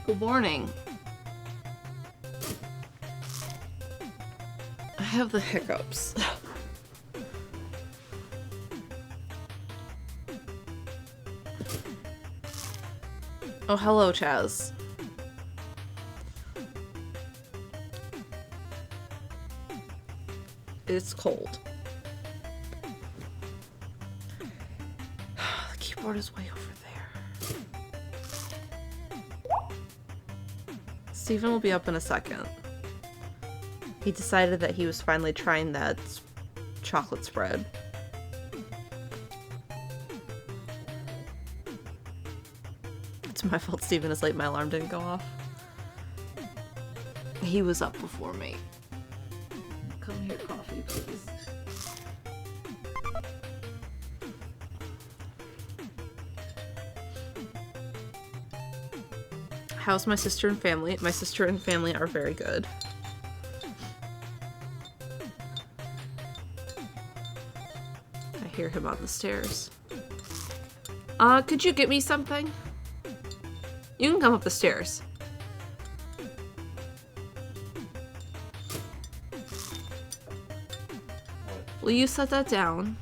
Good morning. I have the hiccups. Oh, hello, Chaz. It's cold. The keyboard is way over there. Stephen will be up in a second. He decided that he was finally trying that chocolate spread. It's my fault Stephen is late. My alarm didn't go off. He was up before me. Come here, coffee, please. How's my sister and family? My sister and family are very good. I hear him on the stairs. Could you get me something? You can come up the stairs. Will you set that down?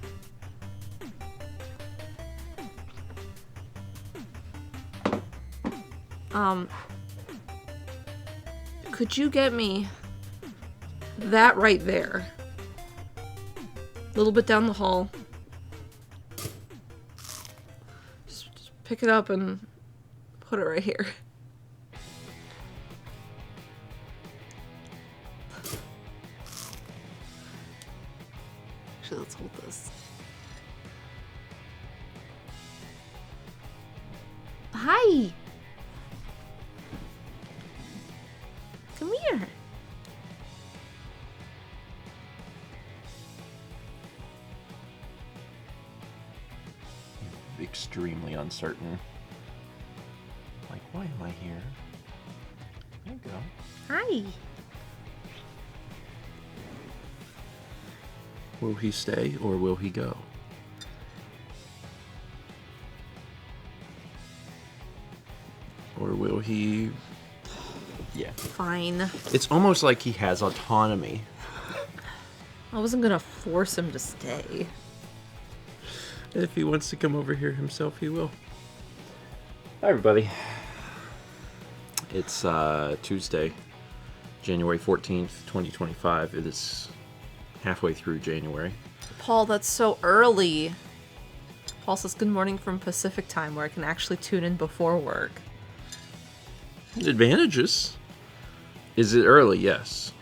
Could you get me that right there? A little bit down the hall. Just pick it up and put it right here. Actually, let's hold this. Hi! Come here. Extremely uncertain. Like, why am I here? There you go. Hi. Will he stay or will he go? Or will he... Yeah. Fine. It's almost like he has autonomy. I wasn't gonna force him to stay. If he wants to come over here himself, he will. Hi, everybody. It's Tuesday, January 14th, 2025. It is halfway through January. Paul, that's so early. Paul says good morning from Pacific time, where I can actually tune in before work. Advantages. Is it early? Yes.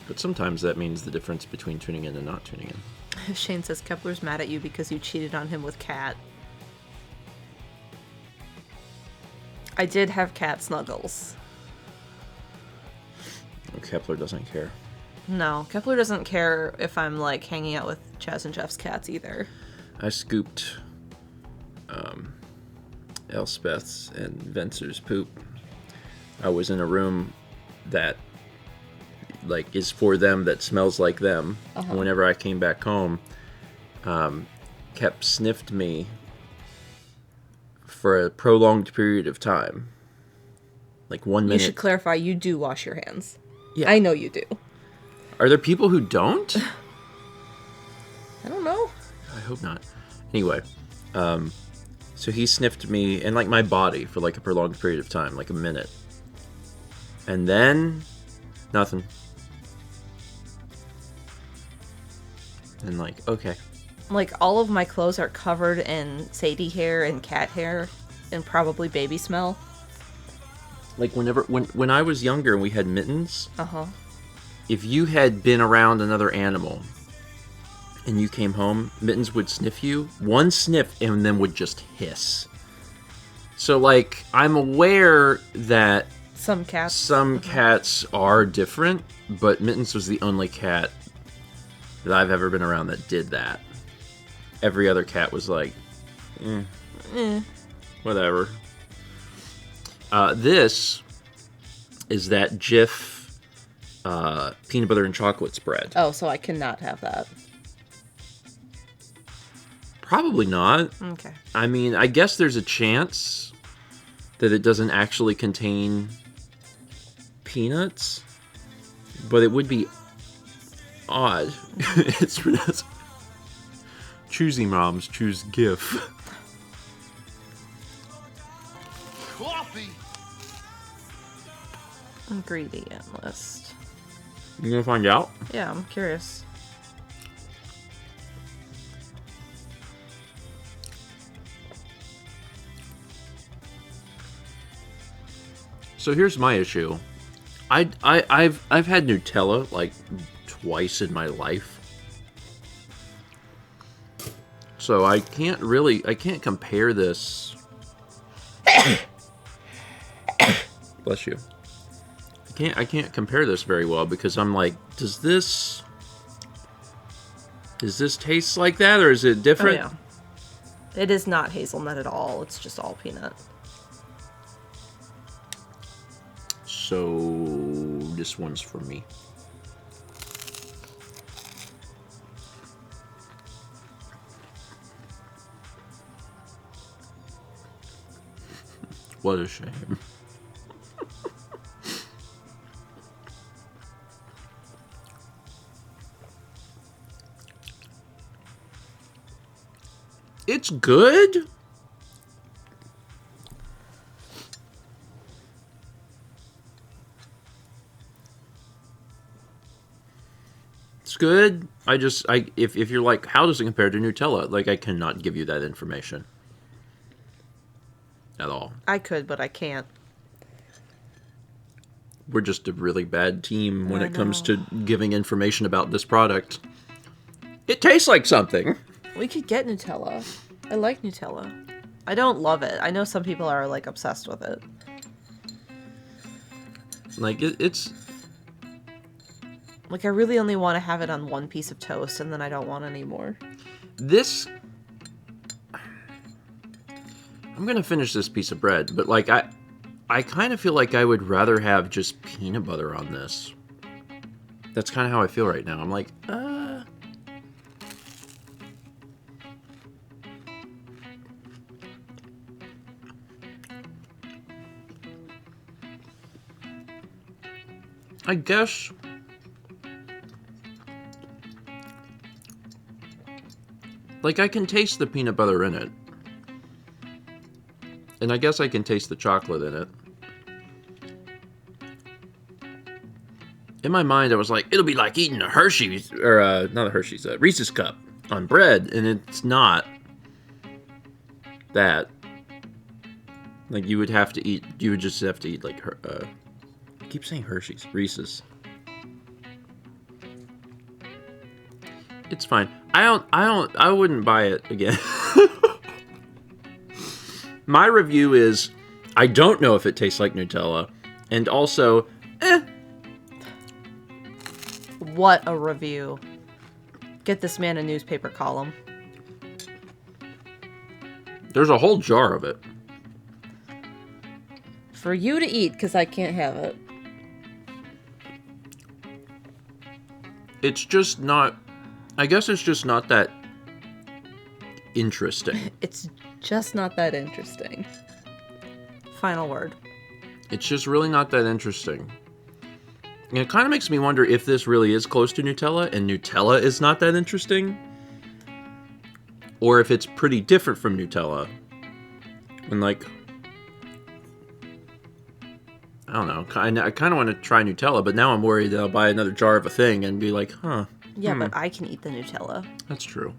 But sometimes that means the difference between tuning in and not tuning in. Shane says Kepler's mad at you because you cheated on him with Cat. I did have cat snuggles. Kepler doesn't care. No, Kepler doesn't care if I'm like hanging out with Chaz and Jeff's cats either. I scooped Elspeth's and Venser's poop. I was in a room that like is for them, that smells like them. Whenever I came back home, Kep sniffed me for a prolonged period of time. Like 1 minute. You should clarify, you do wash your hands. Yeah. I know you do. Are there people who don't? I don't know. I hope not. Anyway, so he sniffed me and like my body for like a prolonged period of time, like a minute. And then nothing. And like, okay. Like all of my clothes are covered in Sadie hair and cat hair and probably baby smell. Like when I was younger and we had mittens, Uh-huh. if you had been around another animal and you came home, Mittens would sniff you, one sniff, and then would just hiss. So, like, I'm aware that some cats are different, but Mittens was the only cat that I've ever been around that did that. Every other cat was like, whatever. This is that Jif peanut butter and chocolate spread. Oh, so I cannot have that. Probably not. Okay. I mean, I guess there's a chance, that it doesn't actually contain peanuts, but it would be odd. It's pronounced choosy moms choose GIF. Coffee. Ingredient list. You gonna find out? Yeah, I'm curious. So here's my issue. I've had Nutella like twice in my life. So I can't compare this. Bless you. I can't compare this very well because I'm like, does this taste like that or is it different? Oh, yeah. It is not hazelnut at all. It's just all peanut. So this one's for me. What a shame. It's good. It's good. If you're like, how does it compare to Nutella? Like, I cannot give you that information at all. I could, but I can't. We're just a really bad team when it comes to giving information about this product. It tastes like something. We could get Nutella. I like Nutella. I don't love it. I know some people are, like, obsessed with it. Like, it's... Like, I really only want to have it on one piece of toast, and then I don't want any more. This... I'm gonna finish this piece of bread, but, like, I kind of feel like I would rather have just peanut butter on this. That's kind of how I feel right now. I'm like, I guess... Like, I can taste the peanut butter in it. And I guess I can taste the chocolate in it. In my mind, I was like, it'll be like eating a Hershey's, or not a Hershey's, a Reese's Cup on bread, and it's not that. Like, you would just have to eat, like, I keep saying Hershey's, Reese's. It's fine. I wouldn't buy it again. My review is, I don't know if it tastes like Nutella, and also, What a review. Get this man a newspaper column. There's a whole jar of it. For you to eat, because I can't have it. It's just not... I guess it's just not that interesting. It's just not that interesting. Final word. It's just really not that interesting. And it kind of makes me wonder if this really is close to Nutella, and Nutella is not that interesting. Or if it's pretty different from Nutella. And like... I don't know. I kind of want to try Nutella, but now I'm worried that I'll buy another jar of a thing and be like, huh. Yeah, but I can eat the Nutella. That's true.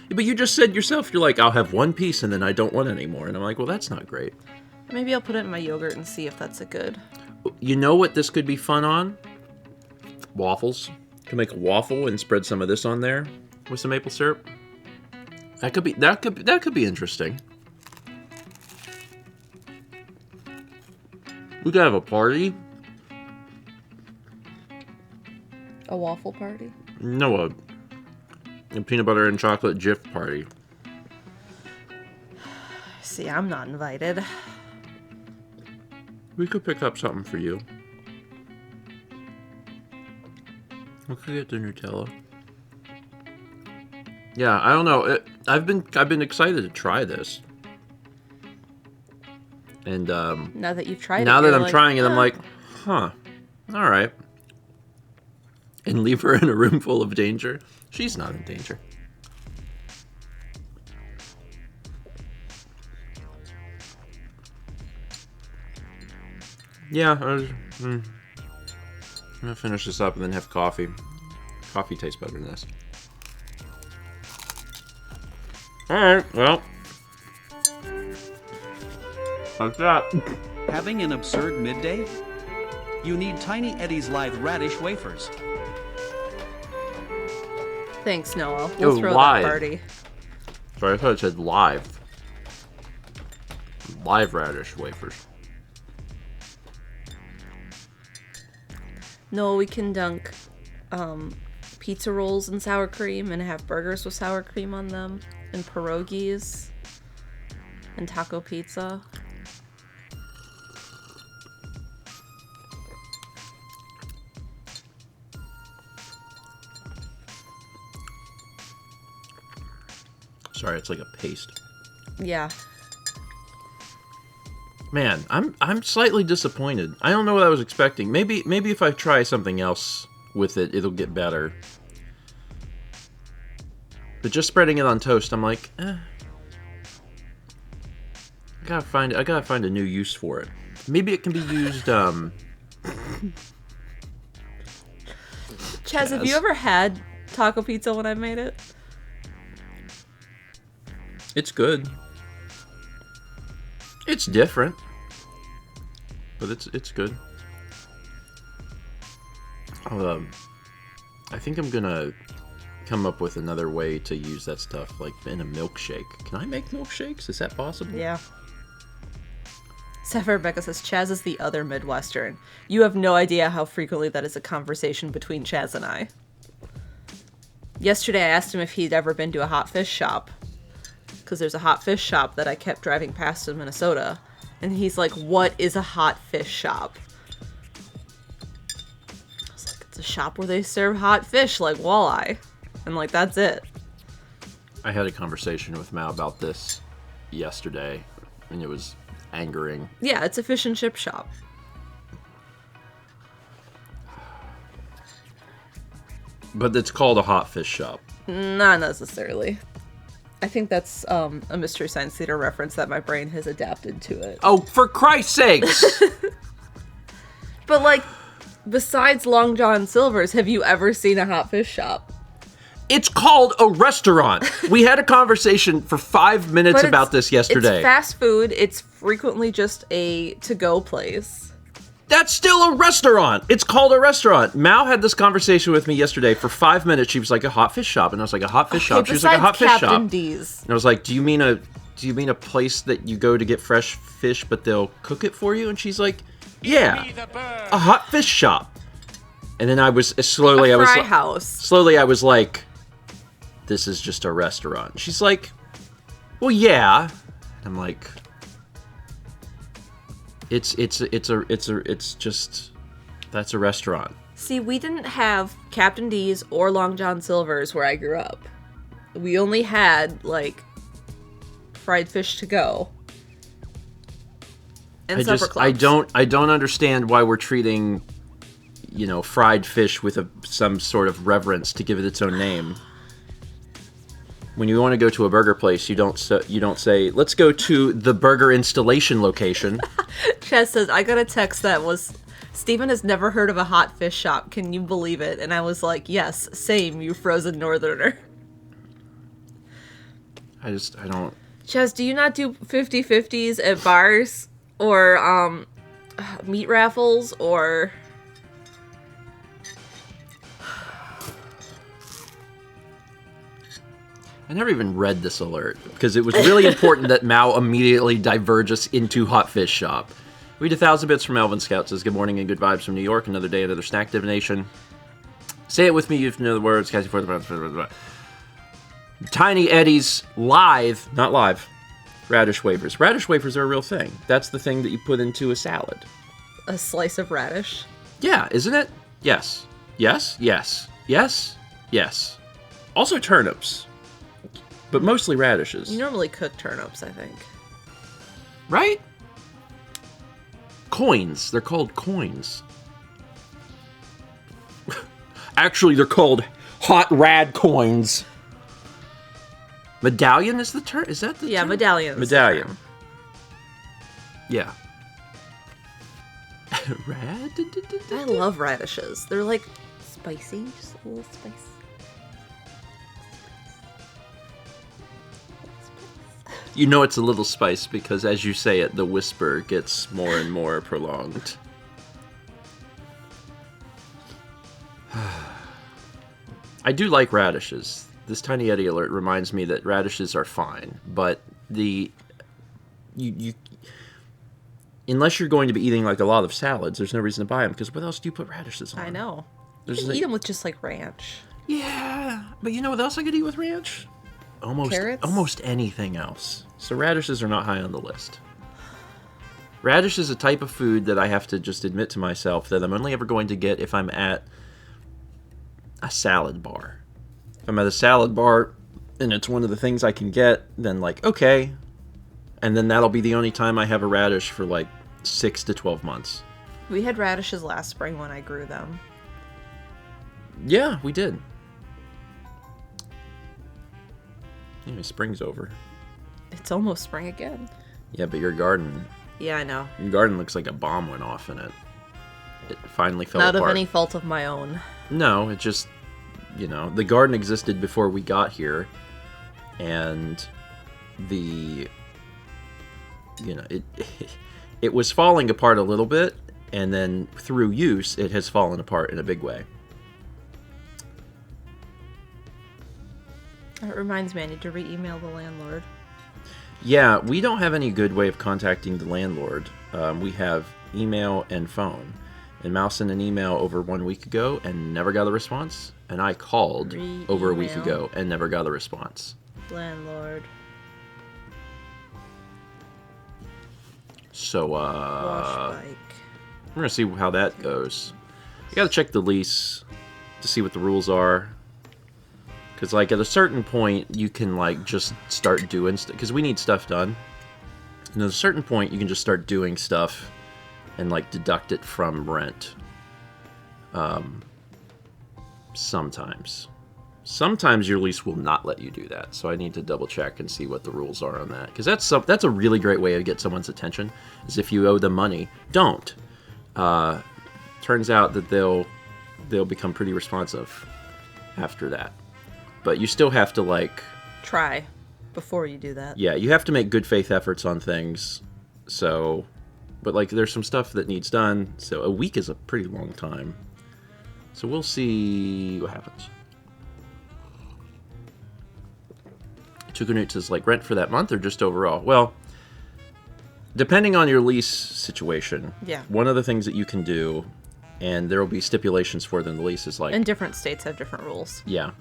But you just said yourself, you're like, I'll have one piece and then I don't want any more. And I'm like, well, that's not great. Maybe I'll put it in my yogurt and see if that's a good. You know what this could be fun on? Waffles. You can make a waffle and spread some of this on there with some maple syrup. That could be interesting. We could have a party. A waffle party? No, a peanut butter and chocolate Jif party. See, I'm not invited. We could pick up something for you. We could get the Nutella. Yeah, I don't know. I've been excited to try this. And Now that you've tried it, now that you're I'm like, trying it, I'm "Huh." like, huh, all right. And leave her in a room full of danger. She's not in danger. Yeah, I'm gonna finish this up and then have coffee. Coffee tastes better than this. Alright, well. Like that. Having an absurd midday? You need Tiny Eddie's live radish wafers. Thanks, Noah. We'll Oh, throw live. that party. Sorry, I thought it said live. Live radish wafers. No, we can dunk pizza rolls in sour cream and have burgers with sour cream on them, and pierogies, and taco pizza. Sorry, it's like a paste. Yeah. Man, I'm slightly disappointed. I don't know what I was expecting. Maybe if I try something else with it, it'll get better. But just spreading it on toast, I'm like, I gotta find a new use for it. Maybe it can be used. Chaz, have you ever had taco pizza when I made it? It's good. It's different, but it's good. I think I'm gonna come up with another way to use that stuff, like in a milkshake. Can I make milkshakes? Is that possible? Yeah. Sapphire Rebecca says, Chaz is the other Midwestern. You have no idea how frequently that is a conversation between Chaz and I. Yesterday I asked him if he'd ever been to a hot fish shop. Because there's a hot fish shop that I kept driving past in Minnesota. And he's like, what is a hot fish shop? I was like, it's a shop where they serve hot fish like walleye. And like, that's it. I had a conversation with Mao about this yesterday, and it was angering. Yeah, it's a fish and chip shop. But it's called a hot fish shop. Not necessarily. I think that's a Mystery Science Theater reference that my brain has adapted to it. Oh, for Christ's sakes! But like, besides Long John Silver's, have you ever seen a hot fish shop? It's called a restaurant. We had a conversation for 5 minutes But about this yesterday. It's fast food. It's frequently just a to-go place. That's still a restaurant. It's called a restaurant. Mao had this conversation with me yesterday for 5 minutes. She was like, a hot fish shop, and I was like, a hot fish shop. She was like, a hot fish Captain shop. D's. And I was like, do you mean a place that you go to get fresh fish, but they'll cook it for you? And she's like, yeah, a hot fish shop. And then I was slowly, A fry house. Slowly, I was like, this is just a restaurant. She's like, well, yeah. I'm like, it's just, that's a restaurant. See, we didn't have Captain D's or Long John Silver's where I grew up. We only had, like, fried fish to go. And supper clubs. I don't understand why we're treating, fried fish with some sort of reverence to give it its own name. When you want to go to a burger place, you don't say, let's go to the burger installation location. Chaz says, I got a text that was, Stephen has never heard of a hot fish shop. Can you believe it? And I was like, yes, same, you frozen northerner. I don't... Chaz, do you not do 50-50s at bars? Or, meat raffles? Or... I never even read this alert, because it was really important that Mao immediately diverge us into hot fish shop. Read 1,000 bits from Elvin Scout says, good morning and good vibes from New York. Another day, another snack divination. Say it with me if you know the words. Tiny Eddie's live, not live, radish wafers. Radish wafers are a real thing. That's the thing that you put into a salad. a slice of radish? Yeah, isn't it? Yes. Yes, yes, yes, yes. Also turnips. But mostly radishes. You normally cook turnips, I think. Right? Coins. They're called coins. Actually, they're called hot rad coins. Medallion is the term? Is that the term? Medallion. Medallion. Yeah. Rad? I love radishes. They're like spicy, just a little spice. You know it's a little spice because as you say it, the whisper gets more and more prolonged. I do like radishes. This Tiny Eddie alert reminds me that radishes are fine, but you unless you're going to be eating like a lot of salads, there's no reason to buy them because what else do you put radishes on? I know. There's You can eat them with just like ranch. Yeah, but you know what else I could eat with ranch? Carrots? Almost anything else. So radishes are not high on the list. Radish is a type of food that I have to just admit to myself that I'm only ever going to get if I'm at a salad bar. If I'm at a salad bar and it's one of the things I can get, then like, okay. And then that'll be the only time I have a radish for like 6 to 12 months. We had radishes last spring when I grew them. Yeah, we did. Anyway, spring's over. It's almost spring again. Yeah, but your garden Yeah, I know. looks like a bomb went off in it. It finally fell Not apart. of any fault of my own. No, it just, the garden existed before we got here, and it was falling apart a little bit, and then through use, it has fallen apart in a big way. That reminds me, I need to re-email the landlord. Yeah, we don't have any good way of contacting the landlord. We have email and phone. And Mouse sent an email over 1 week ago and never got a response. And I called over a week Re-email. ago and never got a response. Landlord. So, Wash bike. we're going to see how that goes. You got to check the lease to see what the rules are. Because, like, at a certain point, you can, like, just start doing stuff. Because we need stuff done. And at a certain point, you can just start doing stuff and, like, deduct it from rent. Sometimes. Sometimes your lease will not let you do that. So I need to double check and see what the rules are on that. Because that's a really great way to get someone's attention. Is if you owe them money, don't. Turns out that they'll become pretty responsive after that. But you still have to, like... Try before you do that. Yeah, you have to make good faith efforts on things. So... But, like, there's some stuff that needs done. So a week is a pretty long time. So we'll see what happens. Tukanut says, like, rent for that month or just overall? Well, depending on your lease situation, Yeah. one of the things that you can do, and there will be stipulations for them, the lease is like... And different states have different rules. Yeah.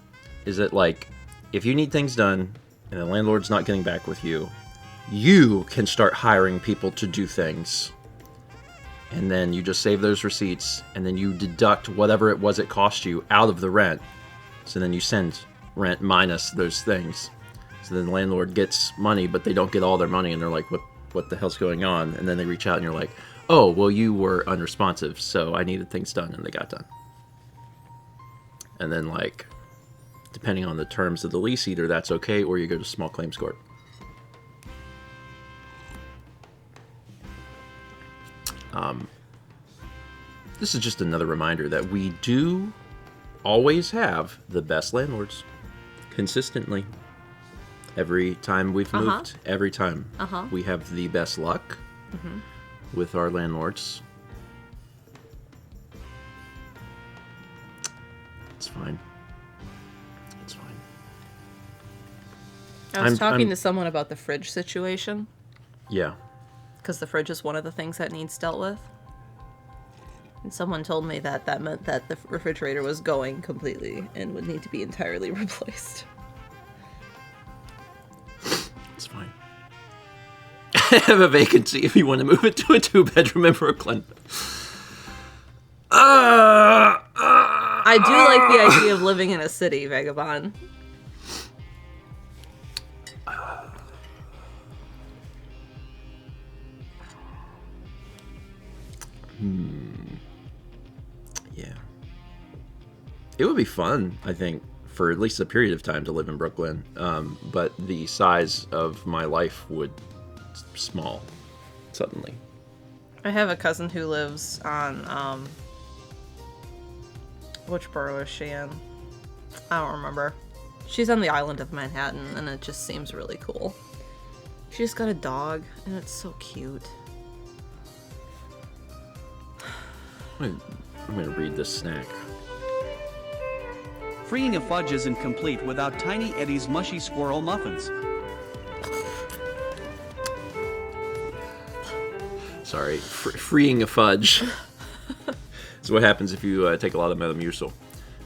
Is that, like, if you need things done and the landlord's not getting back with you, you can start hiring people to do things. And then you just save those receipts, and then you deduct whatever it was it cost you out of the rent. So then you send rent minus those things. So then the landlord gets money, but they don't get all their money, and they're like, what the hell's going on? And then they reach out, and you're like, oh, well, you were unresponsive, so I needed things done, and they got done. And then, like... depending on the terms of the lease, either that's okay or you go to small claims court. This is just another reminder that we do always have the best landlords. Consistently. Every time we've moved, every time we have the best luck with our landlords. It's fine. It's fine. I was talking I'm- to someone about the fridge situation, Yeah. because the fridge is one of the things that needs dealt with. And someone told me that meant that the refrigerator was going completely and would need to be entirely replaced. It's fine. I have a vacancy if you want to move it to a 2-bedroom in Brooklyn. I do like the idea of living in a city, Vagabond. Yeah. It would be fun, I think, for at least a period of time to live in Brooklyn. But the size of my life would small suddenly. I have a cousin who lives on, which borough is she in? I don't remember. She's on the island of Manhattan, and it just seems really cool. She just got a dog, and it's so cute. I'm gonna read this snack. Freeing a fudge isn't complete without Tiny Eddie's mushy squirrel muffins. Sorry, freeing a fudge. That's what happens if you take a lot of Metamucil.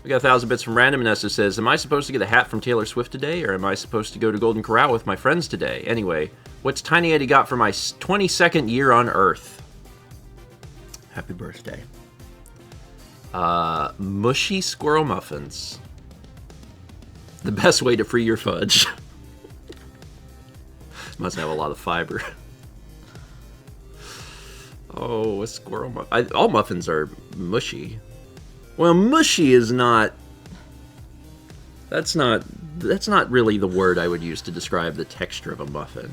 We got 1,000 bits from Random Nessa says, am I supposed to get a hat from Taylor Swift today, or am I supposed to go to Golden Corral with my friends today? Anyway, what's Tiny Eddie got for my 22nd year on Earth? Happy birthday. Mushy squirrel muffins. The best way to free your fudge. Must have a lot of fiber. Oh, a squirrel muffin. All muffins are mushy. Well, mushy is not... That's not really the word I would use to describe the texture of a muffin.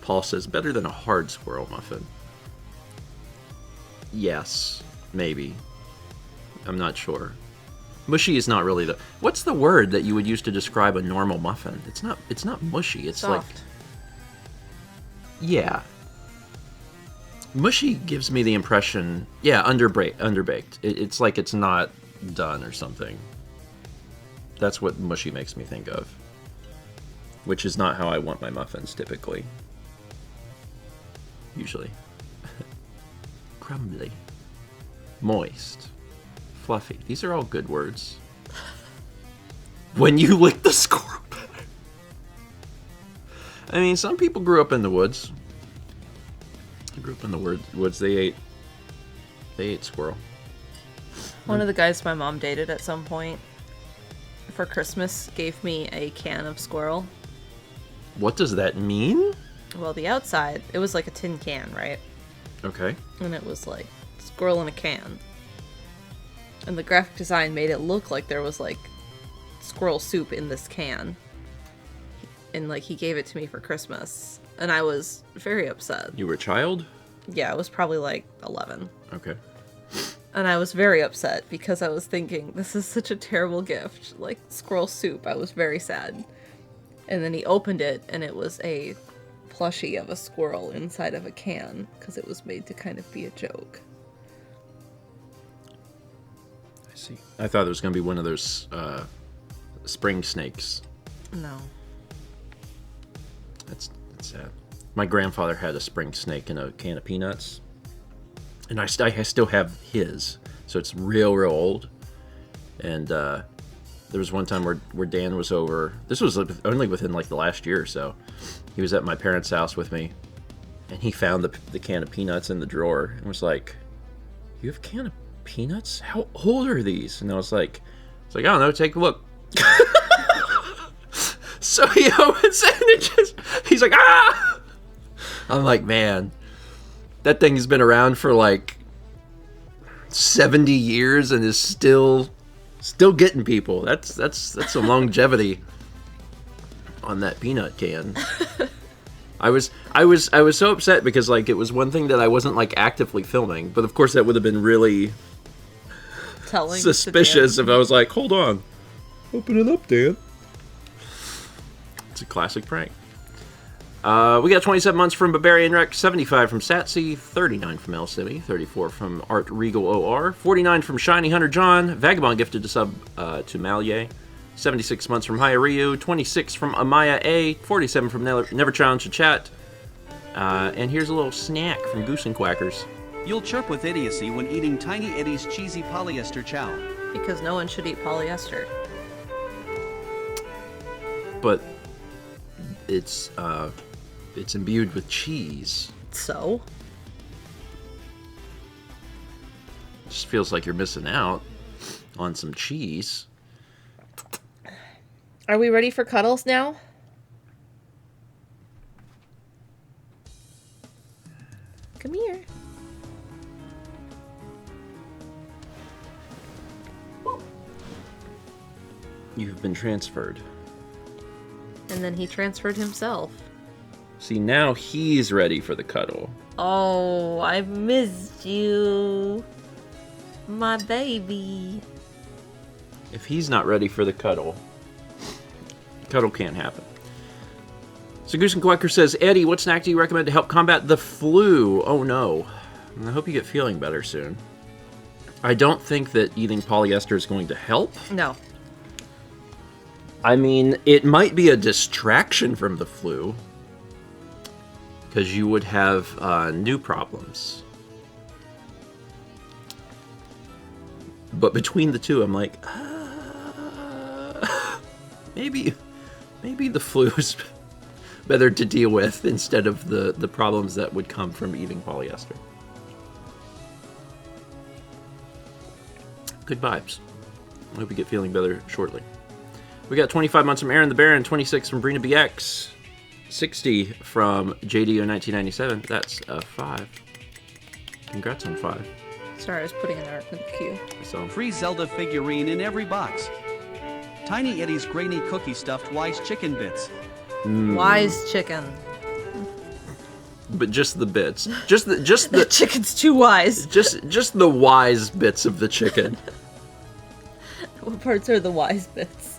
Paul says, better than a hard squirrel muffin. Yes, maybe. I'm not sure. Mushy is not really the... What's the word that you would use to describe a normal muffin? It's not mushy. It's Soft. like... Yeah. Mushy gives me the impression... Yeah, underbaked. It's like it's not done or something. That's what mushy makes me think of. Which is not how I want my muffins, typically. Usually. Crumbly. Moist. Fluffy. These are all good words. When you lick the squirrel. I mean, some people grew up in the woods. They grew up in the woods. They ate squirrel. One of the guys my mom dated at some point for Christmas gave me a can of squirrel. What does that mean? Well, the outside, it was like a tin can, right? Okay. And it was like squirrel in a can. And the graphic design made it look like there was like squirrel soup in this can. And like he gave it to me for Christmas. And I was very upset. You were a child? Yeah, I was probably like 11. Okay. And I was very upset because I was thinking, this is such a terrible gift. Like squirrel soup. I was very sad. And then he opened it and it was a plushie of a squirrel inside of a can because it was made to kind of be a joke. I see. I thought it was going to be one of those spring snakes. No. That's sad. My grandfather had a spring snake in a can of peanuts. And I still have his. So it's real old. And there was one time where Dan was over. This was only within like the last year or so. He was at my parents' house with me. And he found the can of peanuts in the drawer. And was like, you have a can of peanuts? How old are these? And I was like, I don't know, take a look. So he opens it and he's like, ah! I'm like, man, that thing has been around for like 70 years and is still getting people. That's some longevity on that peanut can. I was so upset because like it was one thing that I wasn't like actively filming, but of course that would have been really suspicious if I was like, hold on, open it up, Dan. It's a classic prank. We got 27 months from Barbarian Rec, 75 from Satsy, 39 from El City, 34 from Art Regal OR, 49 from Shiny Hunter John, Vagabond gifted to sub to Malye, 76 months from Haya Ryu, 26 from Amaya A, 47 from Never Challenge to Chat, and here's a little snack from Goose and Quackers. You'll chirp with idiocy when eating Tiny Eddie's cheesy polyester chow. Because no one should eat polyester. But it's imbued with cheese. So? Just feels like you're missing out on some cheese. Are we ready for cuddles now? Come here. You've been transferred. And then he transferred himself. See, now he's ready for the cuddle. Oh, I missed you. My baby. If he's not ready for the cuddle can't happen. So Goose and Quacker says, Eddie, what snack do you recommend to help combat the flu? Oh no. I hope you get feeling better soon. I don't think that eating polyester is going to help. No. I mean, it might be a distraction from the flu. Because you would have new problems. But between the two, I'm like, maybe the flu is better to deal with instead of the problems that would come from eating polyester. Good vibes. I hope you get feeling better shortly. We got 25 months from Aaron the Baron, 26 from Brina BX, 60 from JDO1997. That's a 5. Congrats on 5. Sorry, I was putting an art in the queue. So Free Zelda figurine in every box. Tiny Eddie's grainy cookie stuffed wise chicken bits. Wise chicken. but just the bits. Just the The chicken's too wise. just the wise bits of the chicken. What parts are the wise bits?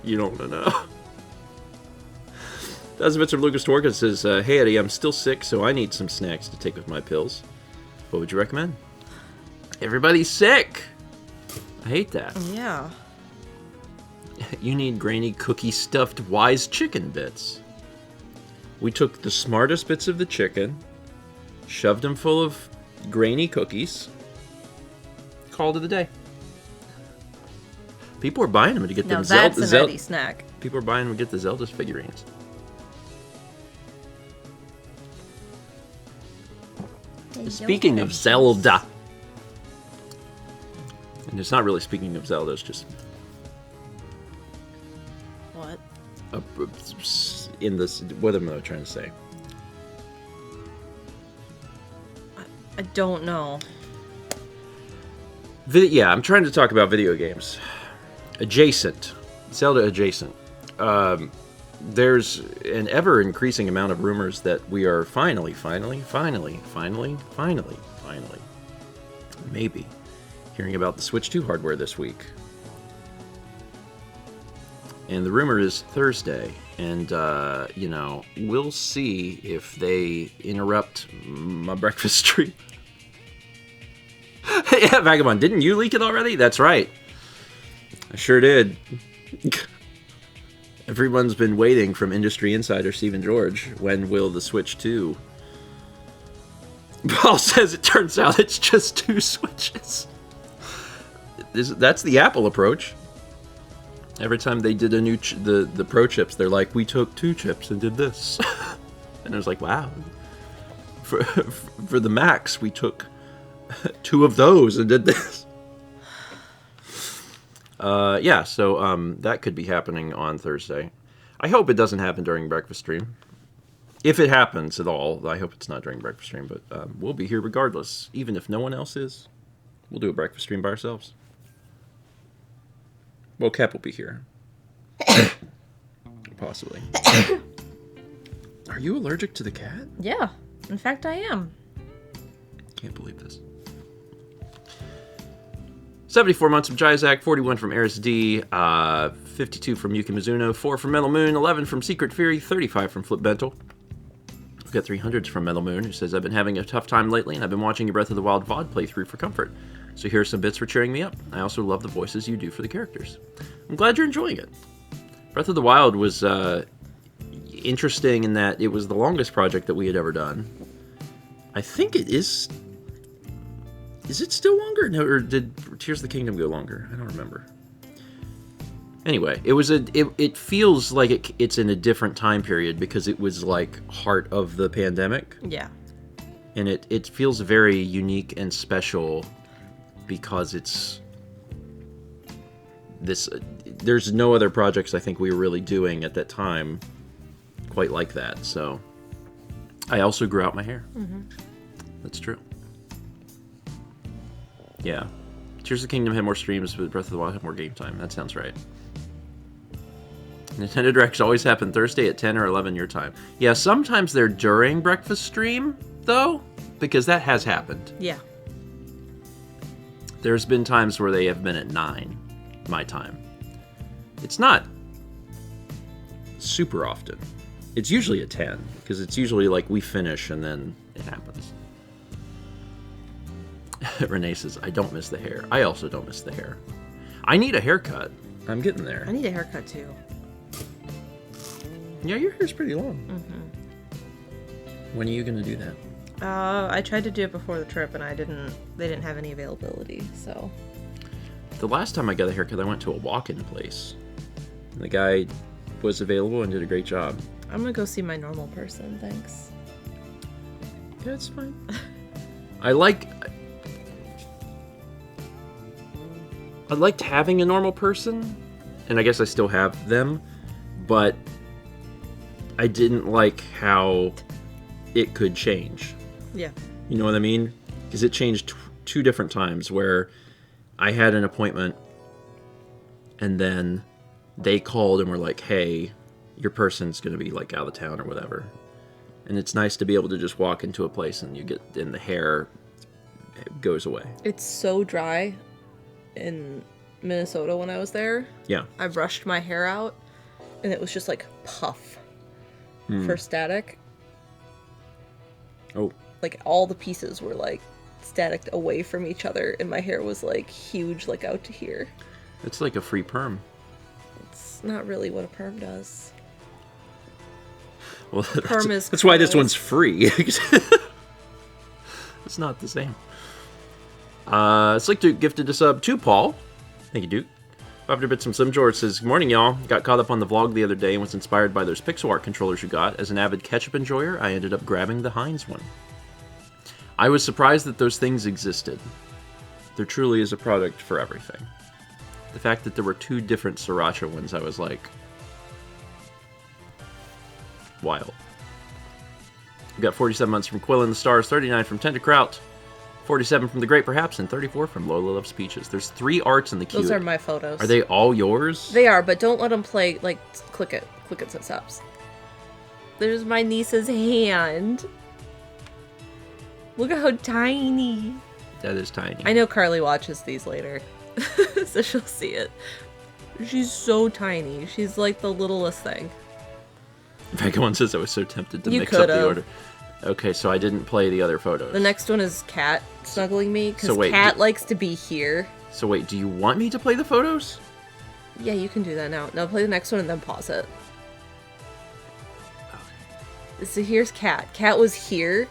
You don't want to know. That's bits of Lucas Torkin says, hey Eddie, I'm still sick, so I need some snacks to take with my pills. What would you recommend? Everybody's sick. I hate that. Yeah. You need grainy cookie stuffed wise chicken bits. We took the smartest bits of the chicken, shoved them full of grainy cookies, called it a day. People are buying them to get Now them that's an Eddie snack. People are buying them to get the Zelda figurines. Speaking of Zelda, and it's not really speaking of Zelda, it's just What? in this. What am I trying to say? I don't know. Yeah, I'm trying to talk about video games. Adjacent. Zelda adjacent. There's an ever-increasing amount of rumors that we are finally, maybe, hearing about the Switch 2 hardware this week. And the rumor is Thursday. And, we'll see if they interrupt my breakfast stream. Yeah, Vagabond, didn't you leak it already? That's right. I sure did. Everyone's been waiting from industry insider Stephen George. When will the Switch 2? Paul says it turns out it's just 2 Switches. That's the Apple approach. Every time they did a new the Pro chips, they're like, we took 2 chips and did this. And I was like, wow. For the Macs, we took 2 of those and did this. So that could be happening on Thursday. I hope it doesn't happen during breakfast stream. If it happens at all, I hope it's not during breakfast stream, but we'll be here regardless. Even if no one else is, we'll do a breakfast stream by ourselves. Well, Cap will be here. Possibly. Are you allergic to the cat? Yeah. In fact, I am. Can't believe this. 74 months from Jizak, 41 from Eris D, 52 from Yuki Mizuno, 4 from Metal Moon, 11 from Secret Fury, 35 from Flip Bentel. We've got 300s from Metal Moon, who says, I've been having a tough time lately, and I've been watching your Breath of the Wild VOD playthrough for comfort. So here are some bits for cheering me up. I also love the voices you do for the characters. I'm glad you're enjoying it. Breath of the Wild was interesting in that it was the longest project that we had ever done. I think it is... Is it still longer? No, or did Tears of the Kingdom go longer? I don't remember. Anyway, it feels like it's in a different time period because it was like heart of the pandemic. Yeah. And it feels very unique and special because it's this. There's no other projects I think we were really doing at that time quite like that. So I also grew out my hair. Mm-hmm. That's true. Yeah. Tears of the Kingdom had more streams, but Breath of the Wild had more game time. That sounds right. Nintendo Directs always happen Thursday at 10 or 11 your time. Yeah, sometimes they're during breakfast stream, though, because that has happened. Yeah. There's been times where they have been at 9 my time. It's not super often. It's usually at 10, because it's usually like we finish and then it happens. Renee says, I don't miss the hair. I also don't miss the hair. I need a haircut. I'm getting there. I need a haircut too. Yeah, your hair's pretty long. Mm-hmm. When are you going to do that? I tried to do it before the trip and they didn't have any availability, so. The last time I got a haircut, I went to a walk-in place. And the guy was available and did a great job. I'm gonna go see my normal person, thanks. Yeah, it's fine. I liked having a normal person, and I guess I still have them, but I didn't like how it could change. Yeah. You know what I mean? Because it changed two different times where I had an appointment and then they called and were like, hey, your person's going to be like out of town or whatever. And it's nice to be able to just walk into a place and the hair goes away. It's so dry in Minnesota when I was there. Yeah. I brushed my hair out and it was just like puff for static. Oh. Like all the pieces were like staticked away from each other and my hair was like huge, like out to here. It's like a free perm. It's not really what a perm does. Well, Perm is that's why this curls. one's free. It's not the same. Slick Duke gifted a sub to Paul. Thank you, Duke. After Bits from Slim George says, good morning, y'all. Got caught up on the vlog the other day and was inspired by those pixel art controllers you got. As an avid ketchup enjoyer, I ended up grabbing the Heinz one. I was surprised that those things existed. There truly is a product for everything. The fact that there were two different sriracha ones, I was like, wild. We got 47 months from Quill in the Stars, 39 from Tender Kraut, 47 from The Great Perhaps, and 34 from Lola Loves Peaches. There's 3 arts in the queue. Those are my photos. Are they all yours? They are, but don't let them play, like, click it so it stops. There's my niece's hand. Look at how tiny. That is tiny. I know Carly watches these later, so she'll see it. She's so tiny. She's like the littlest thing. Vagabond says I was so tempted to You mix up the could've. order. Okay, so I didn't play the other photos. The next one is Cat snuggling me, because So wait, Cat likes to be here. So wait, do you want me to play the photos? Yeah, you can do that now. No, play the next one and then pause it. So here's Cat. Cat was here,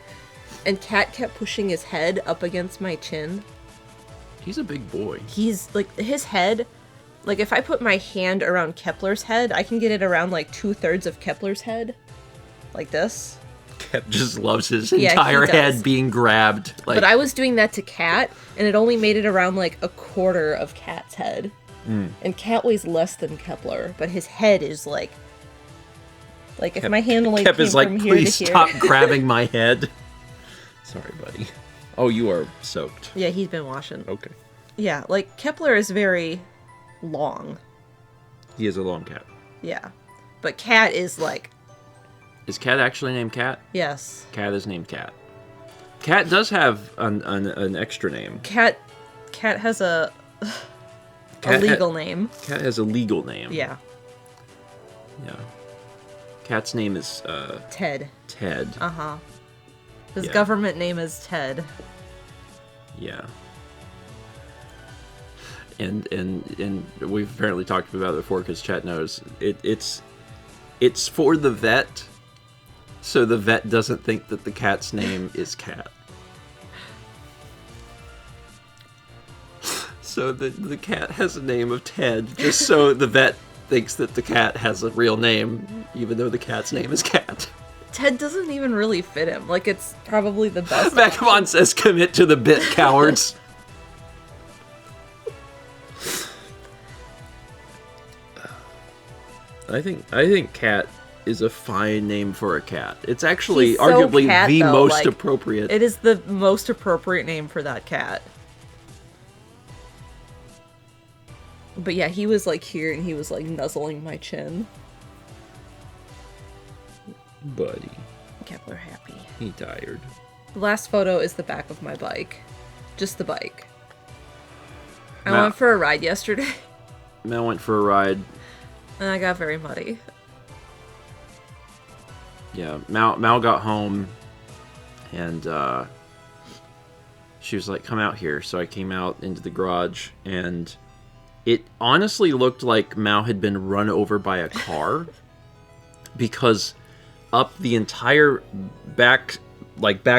and Cat kept pushing his head up against my chin. He's a big boy. He's, like, his head... Like, if I put my hand around Kepler's head, I can get it around, like, 2/3 of Kepler's head. Like this. Kep just loves his Yeah, he entire does. head being grabbed. Like, But I was doing that to Cat, and it only made it around, like, 1/4 of Cat's head. And Cat weighs less than Kepler, but his head is, like... Like, if my hand only Kep came is like, from here please to here... stop grabbing my head. Sorry, buddy. Oh, you are soaked. Yeah, he's been washing. Okay. Yeah, like, Kepler is very long. He is a long cat. Yeah. But Cat is, like... Is Cat actually named Cat? Yes. Cat is named Cat. Cat does have an extra name. Cat has a legal name. Cat has a legal name. Yeah. Yeah. Cat's name is Ted. Ted. Uh-huh. His Yeah. government name is Ted. Yeah. And we've apparently talked about it before because Chat knows it's for the vet, so the vet doesn't think that the cat's name is Cat. So the cat has a name of Ted, just so the vet thinks that the cat has a real name, even though the cat's name is Cat. Ted doesn't even really fit him. Like, it's probably the best. Vagabond says, "Commit to the bit, cowards." I think Cat is a fine name for a cat. It's actually He's so arguably cat, the though, most like, appropriate. It is the most appropriate name for that cat. But yeah, he was like here and he was like nuzzling my chin. Buddy. Kepler happy. He tired. The last photo is the back of my bike. Just the bike. I Mal- went for a ride yesterday, Mel went for a ride. and I got very muddy. Yeah, Mal got home, and she was like, come out here. So I came out into the garage, and it honestly looked like Mal had been run over by a car, because up the entire back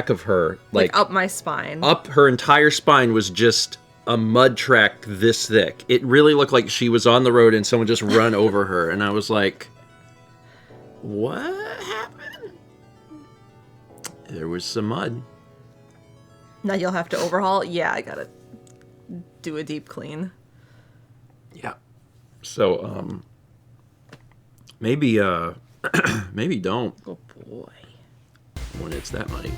of her, Like up my spine. up her entire spine was just a mud track this thick. It really looked like she was on the road and someone just run over her, and I was like, what happened? There was some mud. Now you'll have to overhaul. Yeah, I gotta do a deep clean. Yeah. So, maybe, maybe don't Oh boy. when it's that muddy.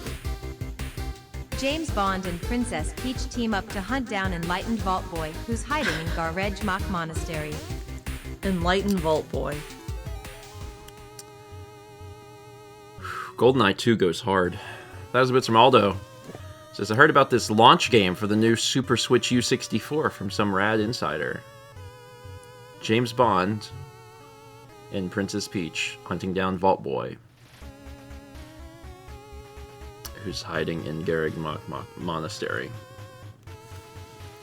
James Bond and Princess Peach team up to hunt down enlightened Vault Boy, who's hiding in Garej Mach Monastery. Enlightened Vault Boy. GoldenEye 2 goes hard. That was a bit from Aldo. Says, I heard about this launch game for the new Super Switch U64 from some rad insider. James Bond and Princess Peach hunting down Vault Boy, who's hiding in Garrig Monastery.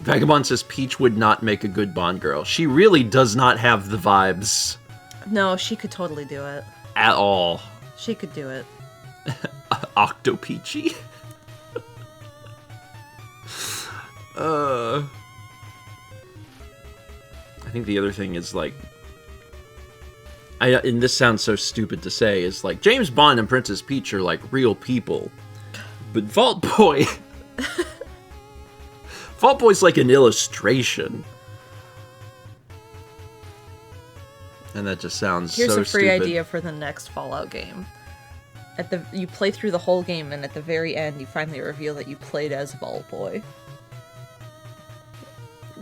Vagabond says Peach would not make a good Bond girl. She really does not have the vibes No, she could totally do it. at all. She could do it. Octopeachy? I think the other thing is, like, and this sounds so stupid to say, is like, James Bond and Princess Peach are like real people. But Vault Boy... Vault Boy's like an illustration. And that just sounds Here's so a free stupid. idea for the next Fallout game. You play through the whole game, and at the very end, you finally reveal that you played as Vault Boy.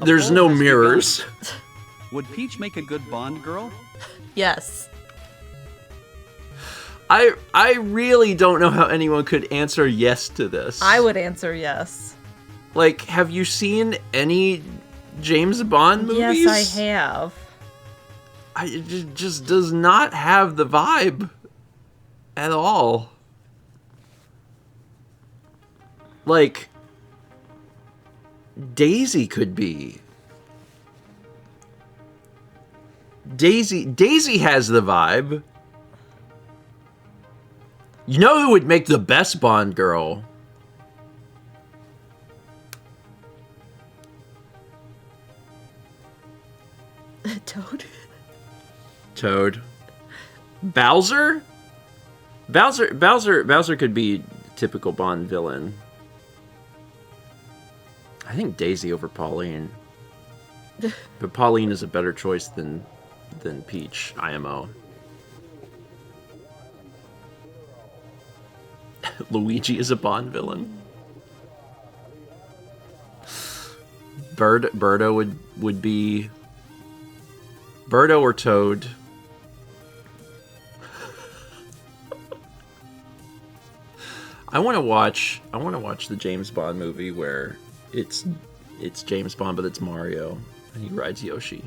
There's no mirrors. Would Peach make a good Bond girl? Yes. I really don't know how anyone could answer yes to this. I would answer yes. Like, have you seen any James Bond movies? Yes, I have. It just does not have the vibe at all. Like, Daisy could be. Daisy has the vibe. You know who would make the best Bond girl? Toad. Toad. Bowser? Bowser could be typical Bond villain. I think Daisy over Pauline. But Pauline is a better choice than Peach, IMO. Luigi is a Bond villain. Birdo would be Birdo or Toad. I want to watch the James Bond movie where it's James Bond but it's Mario and he rides Yoshi.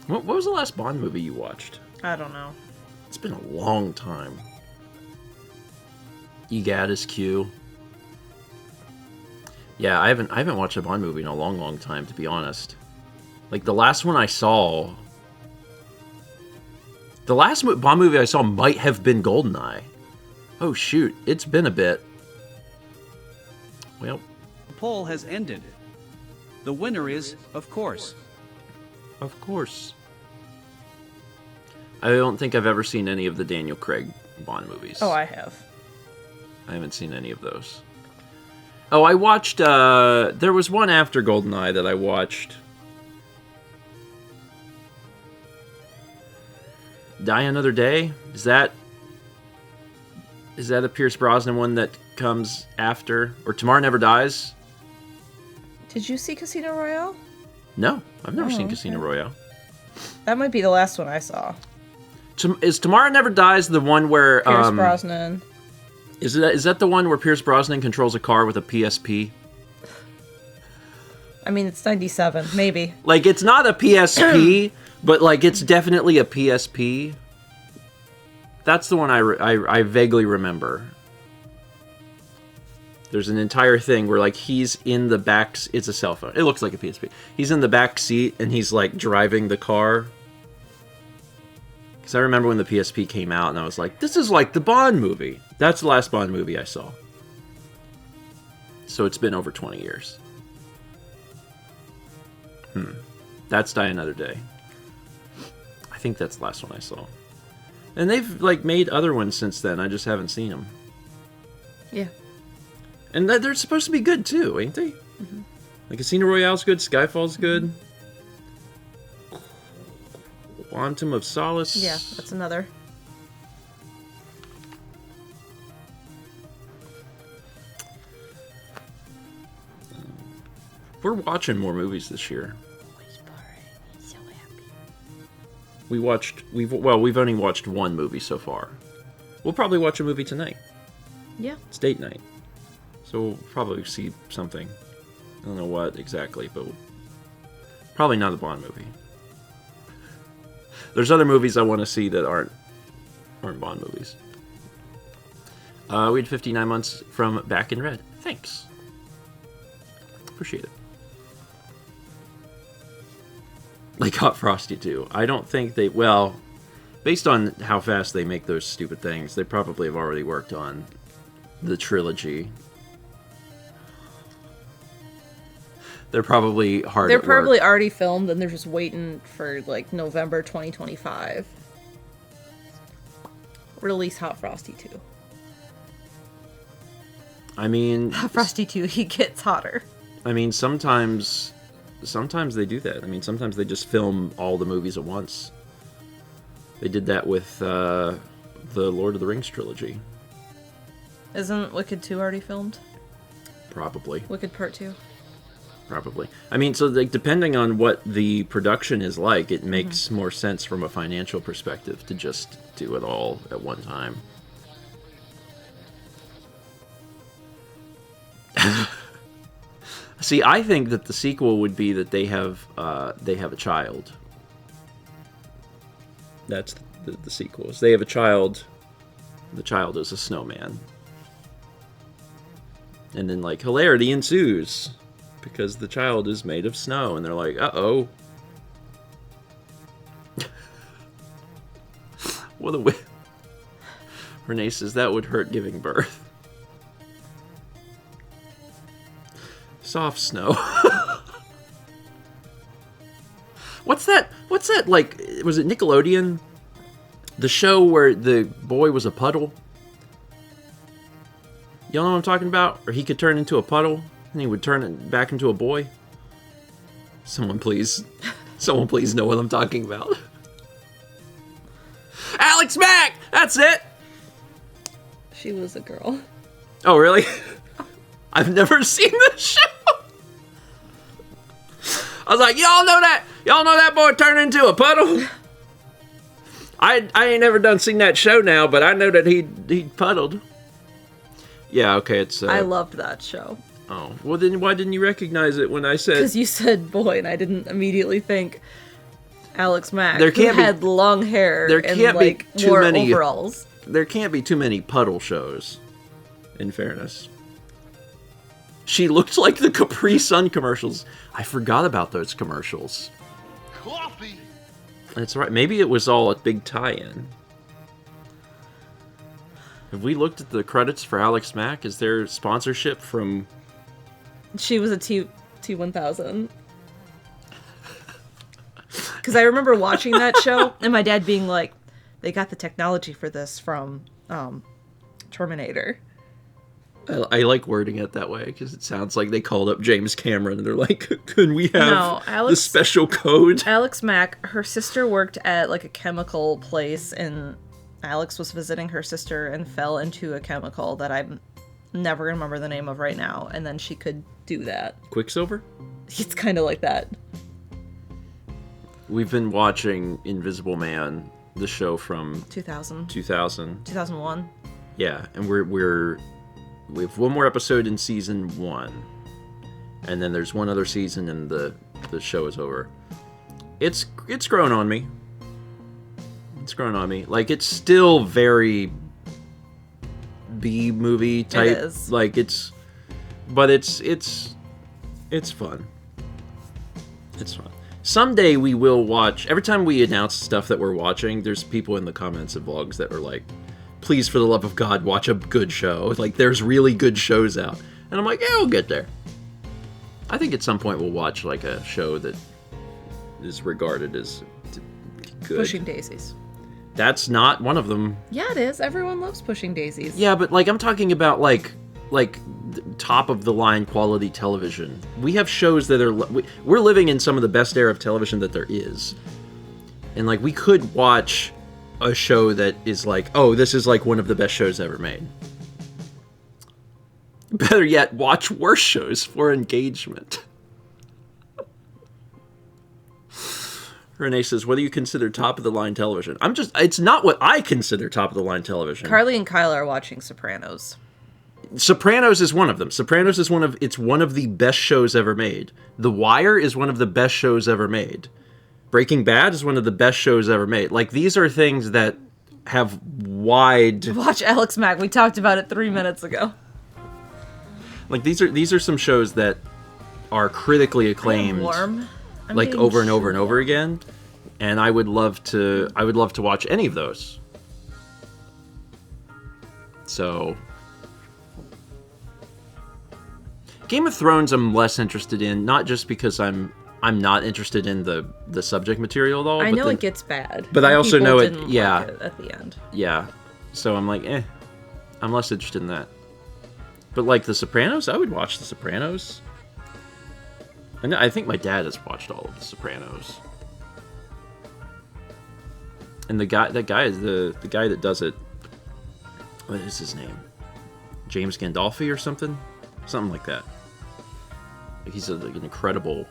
What was the last Bond movie you watched? I don't know. It's been a long time. EGAT is Q. Yeah, I haven't watched a Bond movie in a long time, to be honest. Like, the last one I saw... The last Bond movie I saw might have been GoldenEye. Oh, shoot. It's been a bit. Well... The poll has ended. The winner is, of course. Of course. I don't think I've ever seen any of the Daniel Craig Bond movies. Oh, I have. I haven't seen any of those. Oh, I watched, there was one after GoldenEye that I watched. Die Another Day? Is that a Pierce Brosnan one that comes after? Or Tomorrow Never Dies? Did you see Casino Royale? No, I've never seen okay. Casino Royale. That might be the last one I saw. Is Tomorrow Never Dies the one where Pierce Brosnan. Is that the one where Pierce Brosnan controls a car with a PSP? I mean, it's 97, maybe. Like, it's not a PSP, but like it's definitely a PSP. That's the one I vaguely remember. There's an entire thing where like he's in the back. It's a cell phone. It looks like a PSP. He's in the back seat and he's like driving the car. Because I remember when the PSP came out and I was like, this is like the Bond movie. That's the last Bond movie I saw. So it's been over 20 years. That's Die Another Day. I think that's the last one I saw. And they've like made other ones since then. I just haven't seen them. Yeah. And they're supposed to be good too, ain't they? Mm-hmm. Like Casino Royale's good, Skyfall's good. Quantum of Solace. Yeah, that's another. We're watching more movies this year. We've only watched one movie so far. We'll probably watch a movie tonight. Yeah. It's date night. So we'll probably see something. I don't know what exactly, but probably not a Bond movie. There's other movies I want to see that aren't Bond movies. We had 59 months from Back in Red. Thanks. Appreciate it. Like Hot Frosty 2. I don't think they... Well, based on how fast they make those stupid things, they probably have already worked on the trilogy. They're probably hard They're at probably work. already filmed and they're just waiting for, like, November 2025. Release Hot Frosty 2. I mean... Hot Frosty 2, he gets hotter. I mean, sometimes they do that. I mean, sometimes they just film all the movies at once. They did that with the Lord of the Rings trilogy. Isn't Wicked 2 already filmed? Probably. Wicked Part 2? Probably. I mean, so like depending on what the production is like, it makes more sense from a financial perspective to just do it all at one time. See, I think that the sequel would be that they have a child. That's the sequel. Is they have a child. The child is a snowman. And then, like, hilarity ensues. Because the child is made of snow. And they're like, uh-oh. What a Renee says that would hurt giving birth. Soft snow. What's that, like, was it Nickelodeon? The show where the boy was a puddle? Y'all know what I'm talking about? Or he could turn into a puddle, and he would turn it back into a boy? Someone please know what I'm talking about. Alex Mack! That's it! She was a girl. Oh, really? I've never seen this show! I was like, y'all know that boy turned into a puddle? I ain't never seen that show now, but I know that he puddled. Yeah, okay, it's... I loved that show. Oh, well then why didn't you recognize it when I said... Because you said boy, and I didn't immediately think Alex Mack, There who can't be- had long hair there and, can't be like, too wore many- overalls. There can't be too many puddle shows, in fairness. She looked like the Capri Sun commercials. I forgot about those commercials. Coffee! That's right. Maybe it was all a big tie-in. Have we looked at the credits for Alex Mack? Is there sponsorship from... She was a T1000. Because I remember watching that show, and my dad being like, they got the technology for this from Terminator. I like wording it that way, because it sounds like they called up James Cameron, and they're like, can we have the special code? Alex Mack, her sister worked at, like, a chemical place, and Alex was visiting her sister and fell into a chemical that I'm never going to remember the name of right now, and then she could do that. Quicksilver? It's kind of like that. We've been watching Invisible Man the show from 2000. 2001. 2001. Yeah, and we have one more episode in season 1, and then there's one other season, and the show is over. It's grown on me. It's grown on me. Like, it's still very B movie type. It is. Like, it's fun. It's fun. Someday we will watch. Every time we announce stuff that we're watching, there's people in the comments of vlogs that are like, please, for the love of God, watch a good show. Like, there's really good shows out. And I'm like, yeah, we'll get there. I think at some point we'll watch, like, a show that is regarded as good. Pushing Daisies. That's not one of them. Yeah, it is. Everyone loves Pushing Daisies. Yeah, but, like, I'm talking about, like top-of-the-line quality television. We have shows that are... We're living in some of the best era of television that there is. And, like, we could watch a show that is like, oh, this is like one of the best shows ever made. Better yet, watch worse shows for engagement. Renee says, what do you consider top-of-the-line television? It's not what I consider top-of-the-line television. Carly and Kyle are watching Sopranos. Sopranos is one of them. Sopranos is one of the best shows ever made. The Wire is one of the best shows ever made. Breaking Bad is one of the best shows ever made. Like, these are things that have wide... Watch Alex Mack. We talked about it 3 minutes ago. Like, these are some shows that are critically acclaimed. Warm. Like, over and over and over again. And I would love to watch any of those. So... Game of Thrones I'm less interested in, not just because I'm not interested in the subject material at all. I know it gets bad. But I also know it, Like yeah. it at the end. Yeah. So I'm like, I'm less interested in that. But like The Sopranos, I would watch The Sopranos. And I think my dad has watched all of The Sopranos. And the guy is the guy that does it. What is his name? James Gandolfi or something? Something like that. Like he's an incredible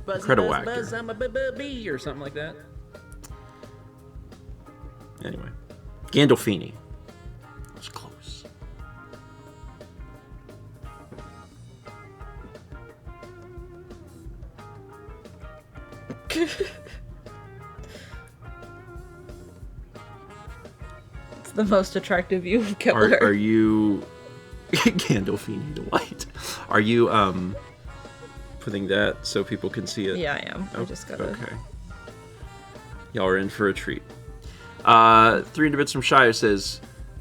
actor. I'm a bee or something like that. Anyway, Gandolfini. That was close. It's the most attractive view of Kepler. Are you Gandolfini the White? Are you putting that so people can see it? Yeah, I am. I just gotta. Okay. Y'all are in for a treat. 300 Bits from Shire says,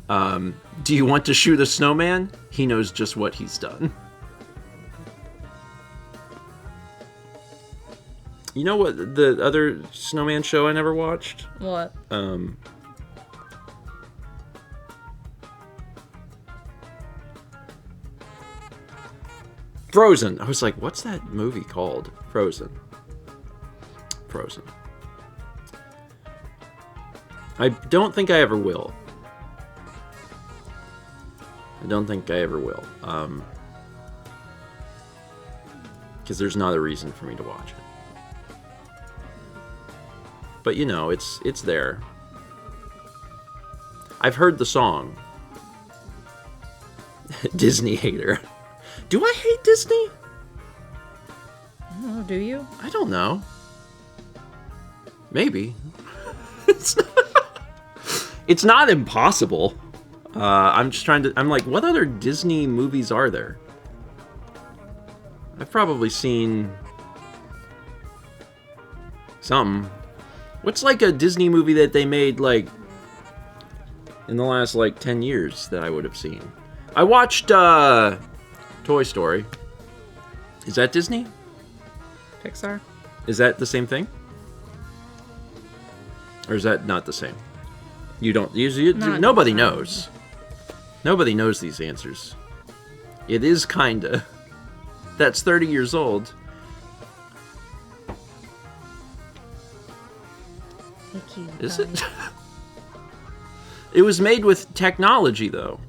do you want to shoot a snowman? He knows just what he's done. You know what the other snowman show I never watched? What? Frozen. I was like, what's that movie called? Frozen. I don't think I ever will. Because there's not a reason for me to watch it. But you know, it's there. I've heard the song. Disney hater. Do I hate Disney? Oh, do you? I don't know. Maybe. It's not impossible. I'm just trying to... I'm like, what other Disney movies are there? I've probably seen... something. What's like a Disney movie that they made, like... in the last, like, 10 years that I would have seen? I watched, Toy Story. Is that Disney? Pixar? Is that the same thing? Or is that not the same? You don't... nobody knows. Nobody knows these answers. It is kinda. That's 30 years old. Is it? It was made with technology, though.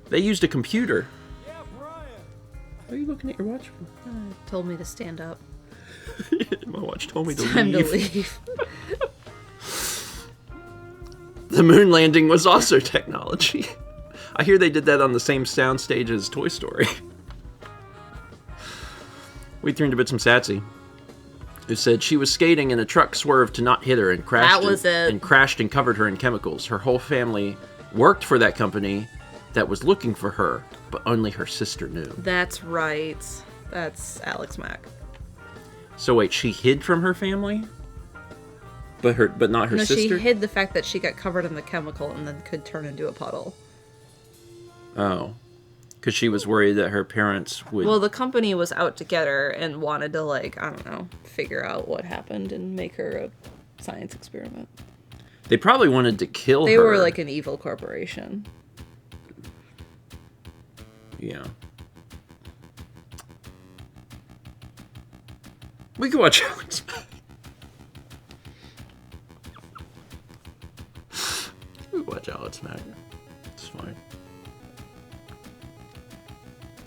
They used a computer. Why are you looking at your watch? Told me to stand up. My watch told me to Time leave. to leave. The moon landing was also technology. I hear they did that on the same sound stage as Toy Story. We turned to Bits some Satsy, who said she was skating and a truck swerved to not hit her and crashed. That was it. And crashed and covered her in chemicals. Her whole family worked for that company that was looking for her, but only her sister knew. That's right. That's Alex Mack. So wait, she hid from her family? But not her sister? No, she hid the fact that she got covered in the chemical and then could turn into a puddle. Oh. Because she was worried that her parents would... Well, the company was out to get her and wanted to, like, I don't know, figure out what happened and make her a science experiment. They probably wanted to kill her. They were like an evil corporation. Yeah. We can watch Alex Mack. We can watch Alex Mack. It's fine.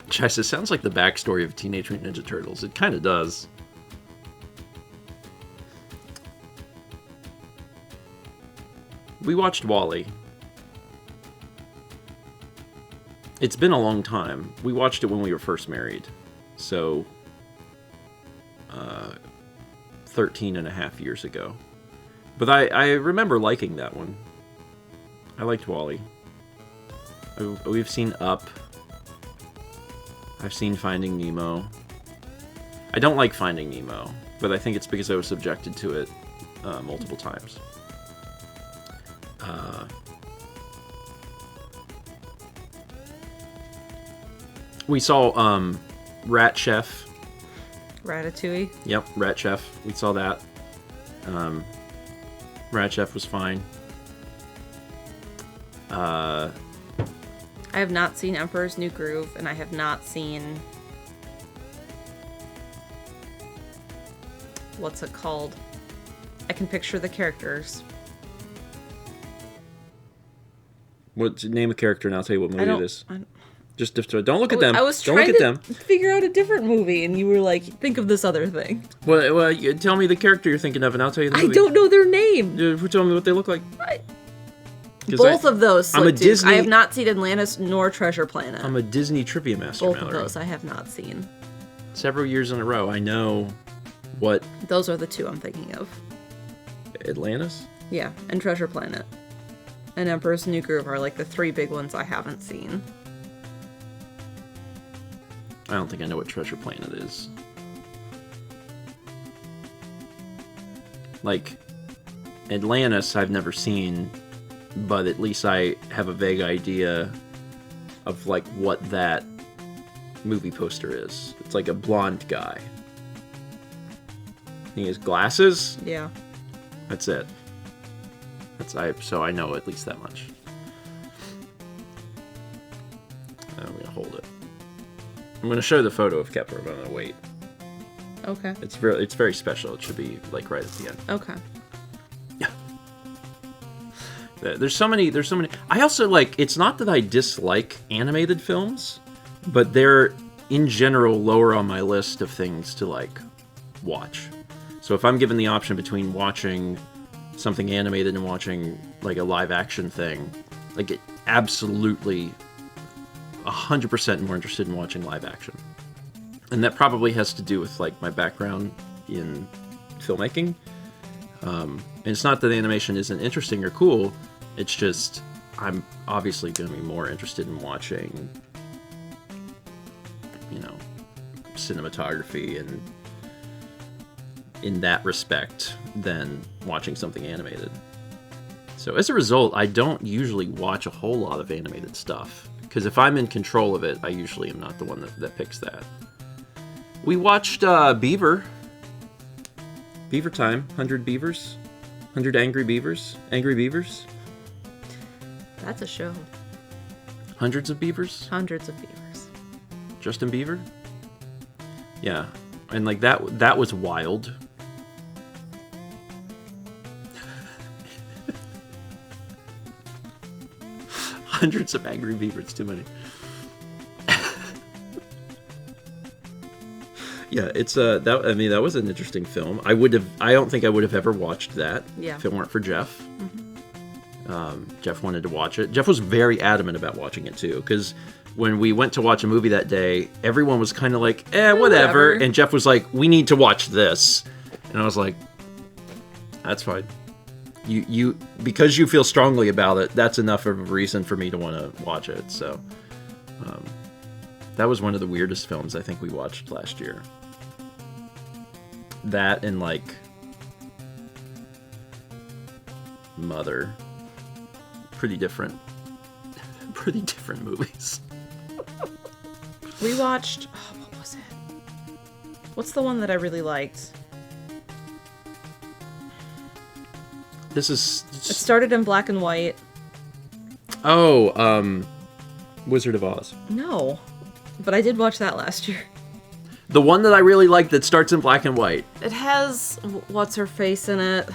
Chess, it sounds like the backstory of Teenage Mutant Ninja Turtles. It kind of does. We watched WALL-E. It's been a long time. We watched it when we were first married. So, 13 and a half years ago. But I remember liking that one. I liked WALL-E. We've seen Up. I've seen Finding Nemo. I don't like Finding Nemo, but I think it's because I was subjected to it multiple times. We saw Rat Chef. Ratatouille. Yep, Rat Chef. We saw that. Rat Chef was fine. I have not seen Emperor's New Groove, and I have not seen... What's it called? I can picture the characters. Name a character and I'll tell you what movie it is. Just don't look at them. I was don't trying look at to them. figure out a different movie, and you were like, think of this other thing. Well, tell me the character you're thinking of, and I'll tell you the movie. I don't know their name. Tell me what they look like. Both of those. I'm a Disney. I have not seen Atlantis nor Treasure Planet. I'm a Disney trivia master, Both Mallory. of those I have not seen. Several years in a row, I know what... Those are the two I'm thinking of. Atlantis? Yeah, and Treasure Planet. And Emperor's New Groove are like the three big ones I haven't seen. I don't think I know what Treasure Planet is. Like, Atlantis I've never seen, but at least I have a vague idea of, like, what that movie poster is. It's like a blonde guy. He has glasses? Yeah. That's it. So I know at least that much. I'm gonna hold it. I'm gonna show the photo of Kepler, but I'm gonna wait. Okay. It's very special. It should be like right at the end. Okay. Yeah. There's so many. I also like. It's not that I dislike animated films, but they're in general lower on my list of things to like watch. So if I'm given the option between watching something animated and watching like a live action thing, like it absolutely 100% more interested in watching live action. And that probably has to do with like my background in filmmaking. And it's not that animation isn't interesting or cool, it's just I'm obviously going to be more interested in watching, you know, cinematography and in that respect than watching something animated. So as a result, I don't usually watch a whole lot of animated stuff, because if I'm in control of it, I usually am not the one that picks that. We watched Beaver Time, 100 Beavers, 100 Angry Beavers, Angry Beavers. That's a show. Hundreds of beavers? Hundreds of beavers. Justin Bieber? Yeah. And like that was wild. Hundreds of angry beavers, too many. Yeah, it's that was an interesting film. I don't think I would have ever watched that if it weren't for Jeff. Jeff wanted to watch it. Jeff was very adamant about watching it too, because when we went to watch a movie that day, everyone was kind of like, whatever. And Jeff was like, we need to watch this. And I was like, that's fine. You because you feel strongly about it, that's enough of a reason for me to want to watch it. So that was one of the weirdest films I think we watched last year. That and like Mother. Pretty different movies. We watched, what was it? What's the one that I really liked? It started in black and white. Oh, Wizard of Oz. No, but I did watch that last year. The one that I really like that starts in black and white. It has what's her face in it.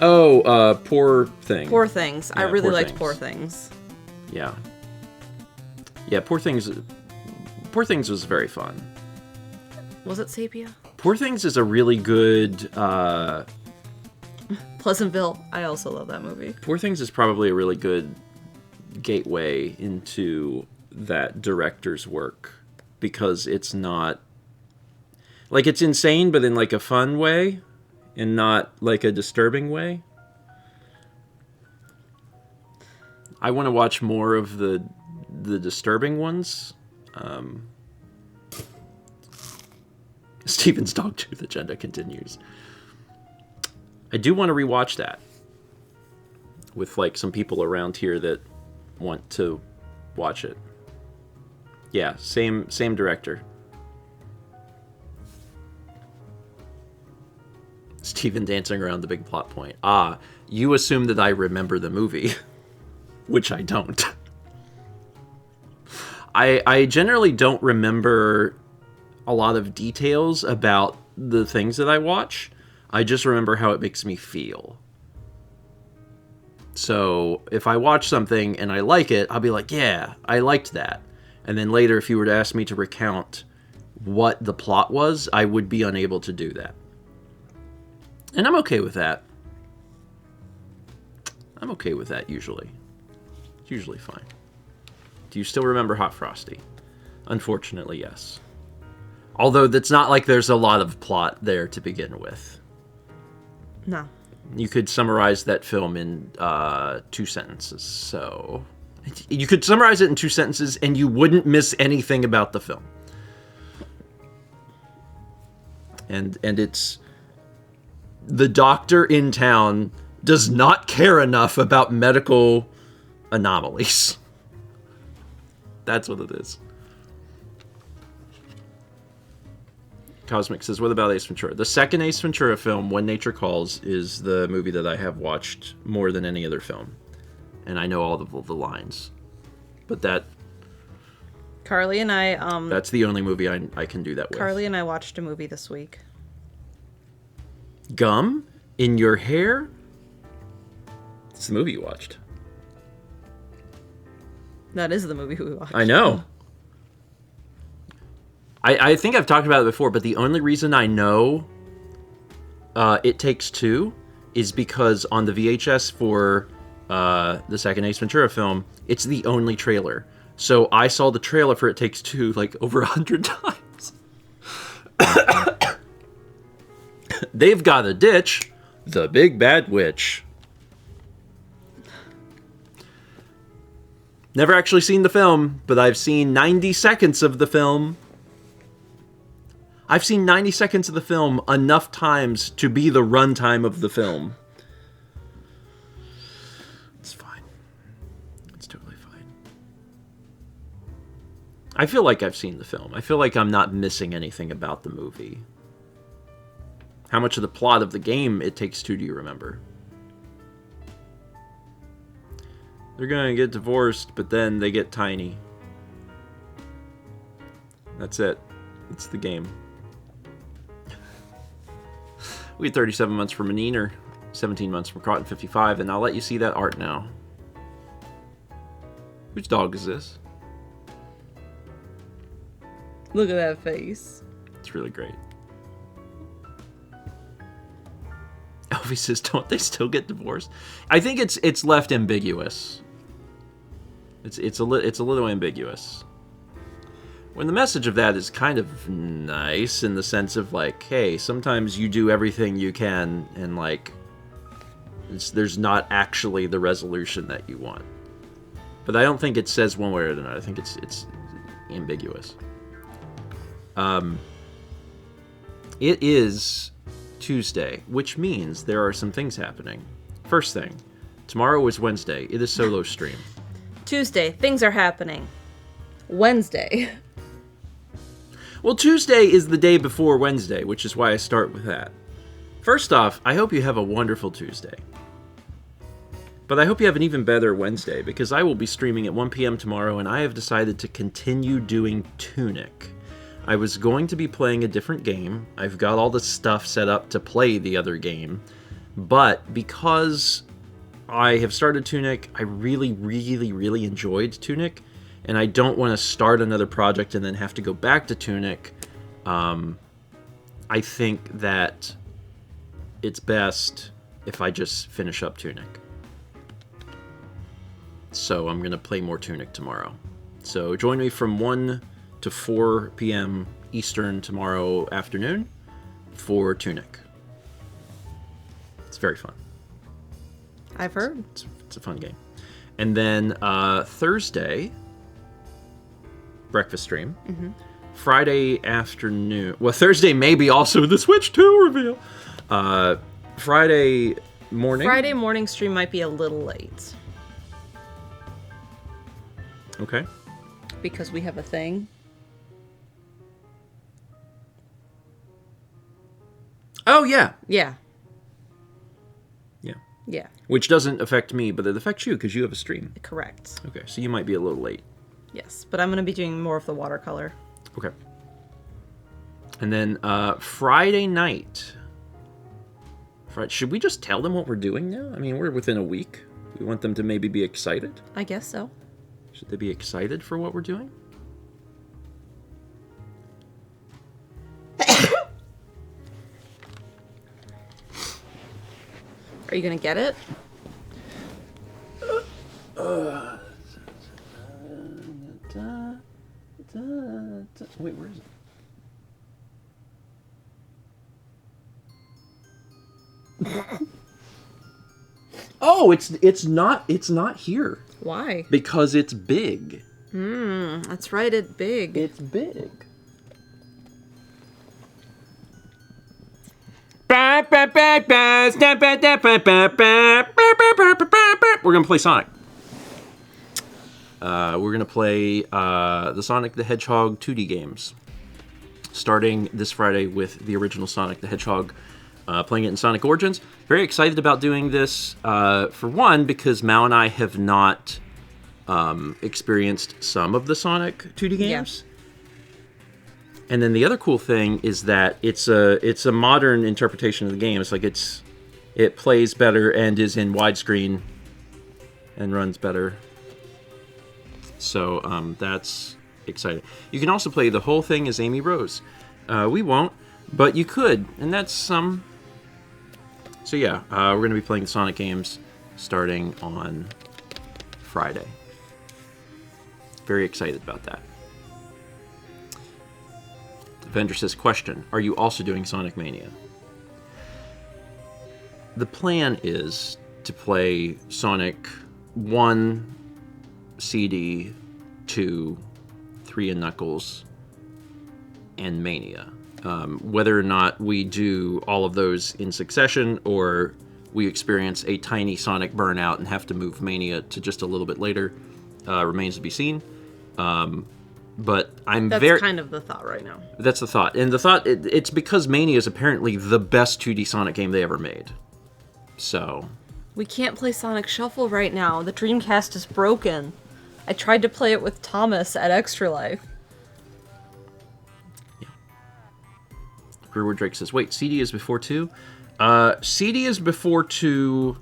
Oh, Poor Thing. Poor Things. Yeah, I really Poor liked Things. Poor Things. Yeah. Yeah, Poor Things was very fun. Was it Sepia? Poor Things is a really good, Pleasantville. I also love that movie. Poor Things is probably a really good gateway into that director's work, because it's not, like, it's insane, but in like a fun way, and not like a disturbing way. I want to watch more of the disturbing ones. Steven's Dogtooth agenda continues. I do want to rewatch that with like some people around here that want to watch it. Yeah, same director. Steven dancing around the big plot point. You assume that I remember the movie, which I don't. I generally don't remember a lot of details about the things that I watch. I just remember how it makes me feel. So if I watch something and I like it, I'll be like, yeah, I liked that. And then later, if you were to ask me to recount what the plot was, I would be unable to do that. And I'm okay with that. I'm okay with that usually. It's usually fine. Do you still remember Hot Frosty? Unfortunately, yes. Although that's not like there's a lot of plot there to begin with. No. You could summarize that film in 2 sentences. So you could summarize it in 2 sentences and you wouldn't miss anything about the film. And it's the doctor in town does not care enough about medical anomalies. That's what it is. Cosmic says, what about Ace Ventura? The second Ace Ventura film, When Nature Calls, is the movie that I have watched more than any other film. And I know all of the lines. But Carly and I... that's the only movie I can do that with. Carly and I watched a movie this week. Gum? In your hair? It's the movie you watched. That is the movie we watched. I know. I think I've talked about it before, but the only reason I know It Takes Two is because on the VHS for the second Ace Ventura film, it's the only trailer. So I saw the trailer for It Takes Two like over 100 times. They've got a ditch, the big bad witch. Never actually seen the film, but I've seen 90 seconds of the film. I've seen 90 seconds of the film enough times to be the runtime of the film. It's fine. It's totally fine. I feel like I've seen the film. I feel like I'm not missing anything about the movie. How much of the plot of the game It Takes Two do you remember? They're gonna get divorced, but then they get tiny. That's it. It's the game. We had 37 months from Maneener, 17 months from Cotton 55, and I'll let you see that art now. Whose dog is this? Look at that face. It's really great. Coffee says, don't they still get divorced? I think it's left ambiguous. It's a little ambiguous. When the message of that is kind of nice in the sense of like, hey, sometimes you do everything you can and like there's not actually the resolution that you want. But I don't think it says one way or another. I think it's ambiguous. It is Tuesday, which means there are some things happening. First thing, tomorrow is Wednesday. It is solo stream. Tuesday, things are happening. Wednesday. Well, Tuesday is the day before Wednesday, which is why I start with that. First off, I hope you have a wonderful Tuesday. But I hope you have an even better Wednesday, because I will be streaming at 1 p.m. tomorrow, and I have decided to continue doing Tunic. I was going to be playing a different game. I've got all the stuff set up to play the other game. But because I have started Tunic, I really, really, really enjoyed Tunic, and I don't want to start another project and then have to go back to Tunic. I think that it's best if I just finish up Tunic. So I'm going to play more Tunic tomorrow. So join me from 1 to 4 p.m. Eastern tomorrow afternoon for Tunic. It's very fun. I've heard. It's a fun game. And then Thursday, breakfast stream. Mm-hmm. Friday afternoon. Well, Thursday maybe also the Switch 2 reveal. Friday morning. Friday morning stream might be a little late. Okay. Because we have a thing. Oh, yeah. Yeah. Yeah. Yeah. Which doesn't affect me, but it affects you because you have a stream. Correct. Okay, so you might be a little late. Yes, but I'm going to be doing more of the watercolor. Okay. And then Friday night. Should we just tell them what we're doing now? I mean, we're within a week. We want them to maybe be excited. I guess so. Should they be excited for what we're doing? Are you going to get it? Wait, where is it? Oh, it's not here. Why? Because it's big. That's right, it's big. It's big. We're gonna play Sonic. We're gonna play the Sonic the Hedgehog 2D games, starting this Friday with the original Sonic the Hedgehog. Playing it in Sonic Origins. Very excited about doing this, for one, because Mao and I have not experienced some of the Sonic 2D games. Yeah. And then the other cool thing is that it's a modern interpretation of the game. It's like it plays better and is in widescreen and runs better. So that's exciting. You can also play the whole thing as Amy Rose. We won't, but you could, and that's some. So yeah, we're going to be playing the Sonic games starting on Friday. Very excited about that. Vendor says, question, are you also doing Sonic Mania? The plan is to play Sonic 1, CD, 2, 3 and Knuckles, and Mania. Whether or not we do all of those in succession or we experience a tiny Sonic burnout and have to move Mania to just a little bit later remains to be seen. But That's kind of the thought right now. That's the thought. And the thought, it's because Mania is apparently the best 2D Sonic game they ever made. So. We can't play Sonic Shuffle right now. The Dreamcast is broken. I tried to play it with Thomas at Extra Life. Greenwood Drake says, wait, CD is before 2? CD is before 2...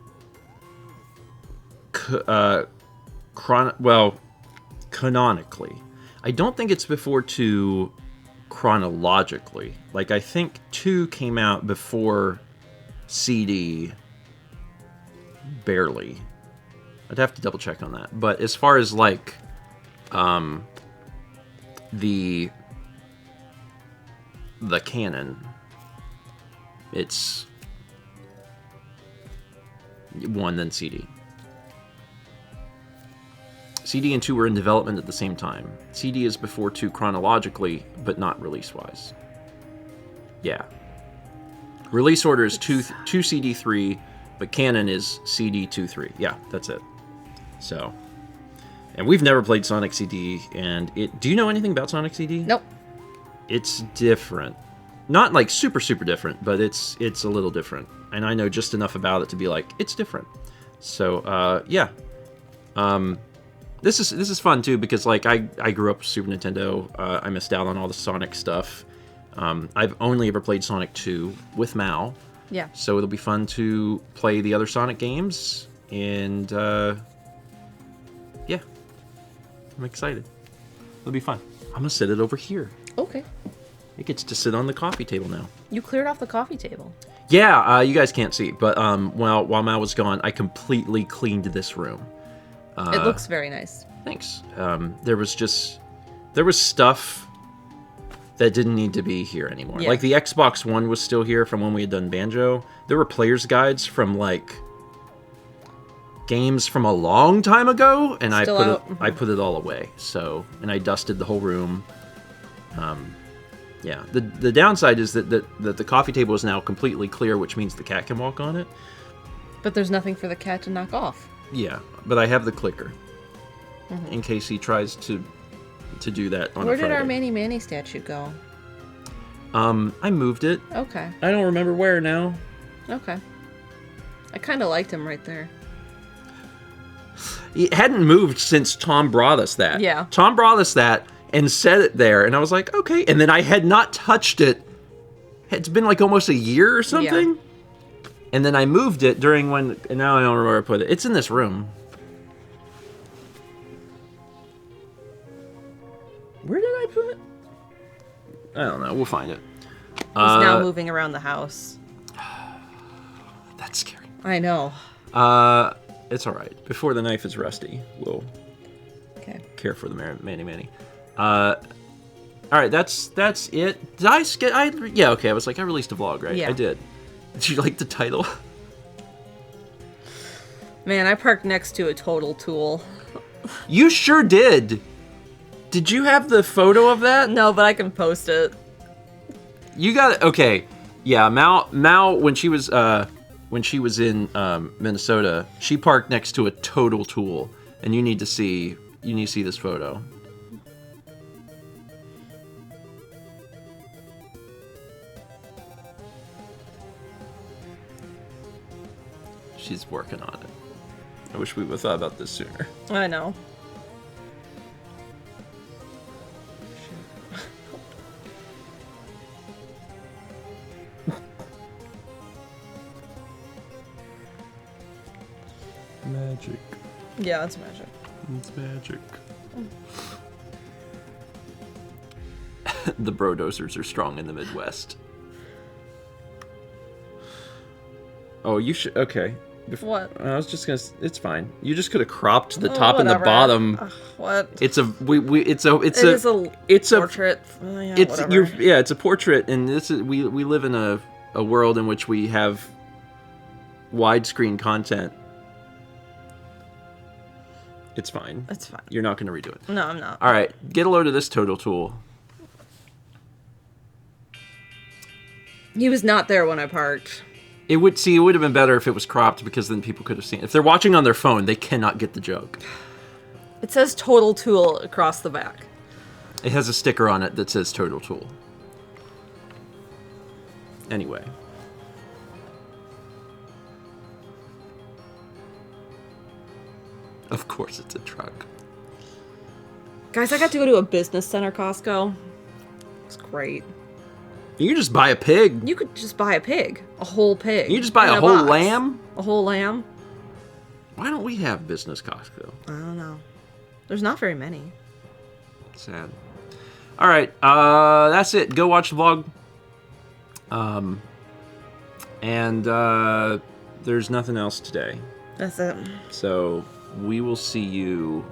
canonically. I don't think it's before 2 chronologically. Like, I think 2 came out before CD, barely. I'd have to double check on that. But as far as like the canon, it's 1 then CD. CD and 2 were in development at the same time. CD is before 2 chronologically, but not release-wise. Yeah. Release order is 2 CD 3, but canon is CD 2 3. Yeah, that's it. So, and we've never played Sonic CD, and do you know anything about Sonic CD? Nope. It's different. Not like super different, but it's a little different. And I know just enough about it to be like, it's different. So, yeah. This is fun too, because like I grew up with Super Nintendo. I missed out on all the Sonic stuff. I've only ever played Sonic 2 with Mal. Yeah. So it'll be fun to play the other Sonic games, and yeah, I'm excited. It'll be fun. I'm gonna set it over here. Okay. It gets to sit on the coffee table now. You cleared off the coffee table. Yeah, you guys can't see, but while Mal was gone, I completely cleaned this room. It looks very nice. Thanks. There was stuff that didn't need to be here anymore. Yeah. Like the Xbox One was still here from when we had done Banjo. There were player's guides from like games from a long time ago, and Still I put it all away. So, and I dusted the whole room. Yeah. The downside is that the coffee table is now completely clear, which means the cat can walk on it. But there's nothing for the cat to knock off. Yeah, but I have the clicker in case he tries to do that on Where a Friday. did our Manny statue go? I moved it. Okay. I don't remember where now. Okay. I kind of liked him right there. It hadn't moved since Tom brought us that. Yeah. Tom brought us that and set it there, and I was like, okay. And then I had not touched it. It's been like almost a year or something. Yeah. And then I moved it and now I don't know where I put it. It's in this room. Where did I put it? I don't know. We'll find it. He's now moving around the house. That's scary. I know. It's all right. Before the knife is rusty, we'll care for the Manny. All right, that's it. Did I skip? Yeah, okay. I was like, I released a vlog, right? Yeah. I did. Did you like the title? Man, I parked next to a total tool. You sure did. Did you have the photo of that? No, but I can post it. You got it. Okay. Yeah, Mal when she was in Minnesota, she parked next to a total tool, and you need to see this photo. She's working on it. I wish we would have thought about this sooner. I know. Magic. Yeah, it's magic. It's magic. The brodosers are strong in the Midwest. Oh, you should. Okay. What? I was just gonna. It's fine. You just could have cropped the top and the Whatever. bottom. What? It's a it's a portrait. Yeah, whatever. It's a portrait, and we live in a world in which we have widescreen content. It's fine. It's fine. You're not gonna redo it. No, I'm not. All right, get a load of this total tool. He was not there when I parked. It would have been better if it was cropped, because then people could have seen it. If they're watching on their phone, they cannot get the joke. It says Total Tool across the back. It has a sticker on it that says Total Tool. Anyway. Of course it's a truck. Guys, I got to go to a business center Costco. It's great. You can just buy a pig. You could just buy a pig. A whole pig. You can just buy in a whole box. lamb. A whole lamb? Why don't we have business Costco? I don't know. There's not very many. Sad. All right, that's it. Go watch the vlog. And there's nothing else today. That's it. So we will see you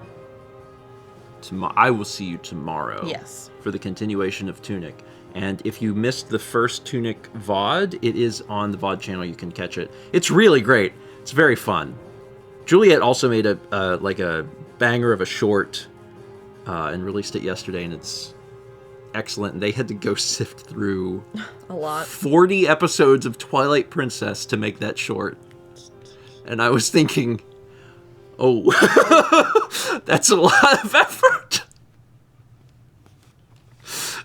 tomorrow. I will see you tomorrow. Yes. For the continuation of Tunic. And if you missed the first Tunic VOD, it is on the VOD channel. You can catch it. It's really great. It's very fun. Juliet also made a banger of a short and released it yesterday, and it's excellent. And they had to go sift through A lot. 40 episodes of Twilight Princess to make that short. And I was thinking, oh, that's a lot of effort.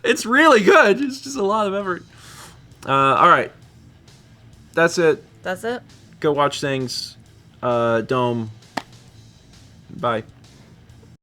It's really good. It's just a lot of effort. All right. That's it. That's it. Go watch things. Dome. Bye.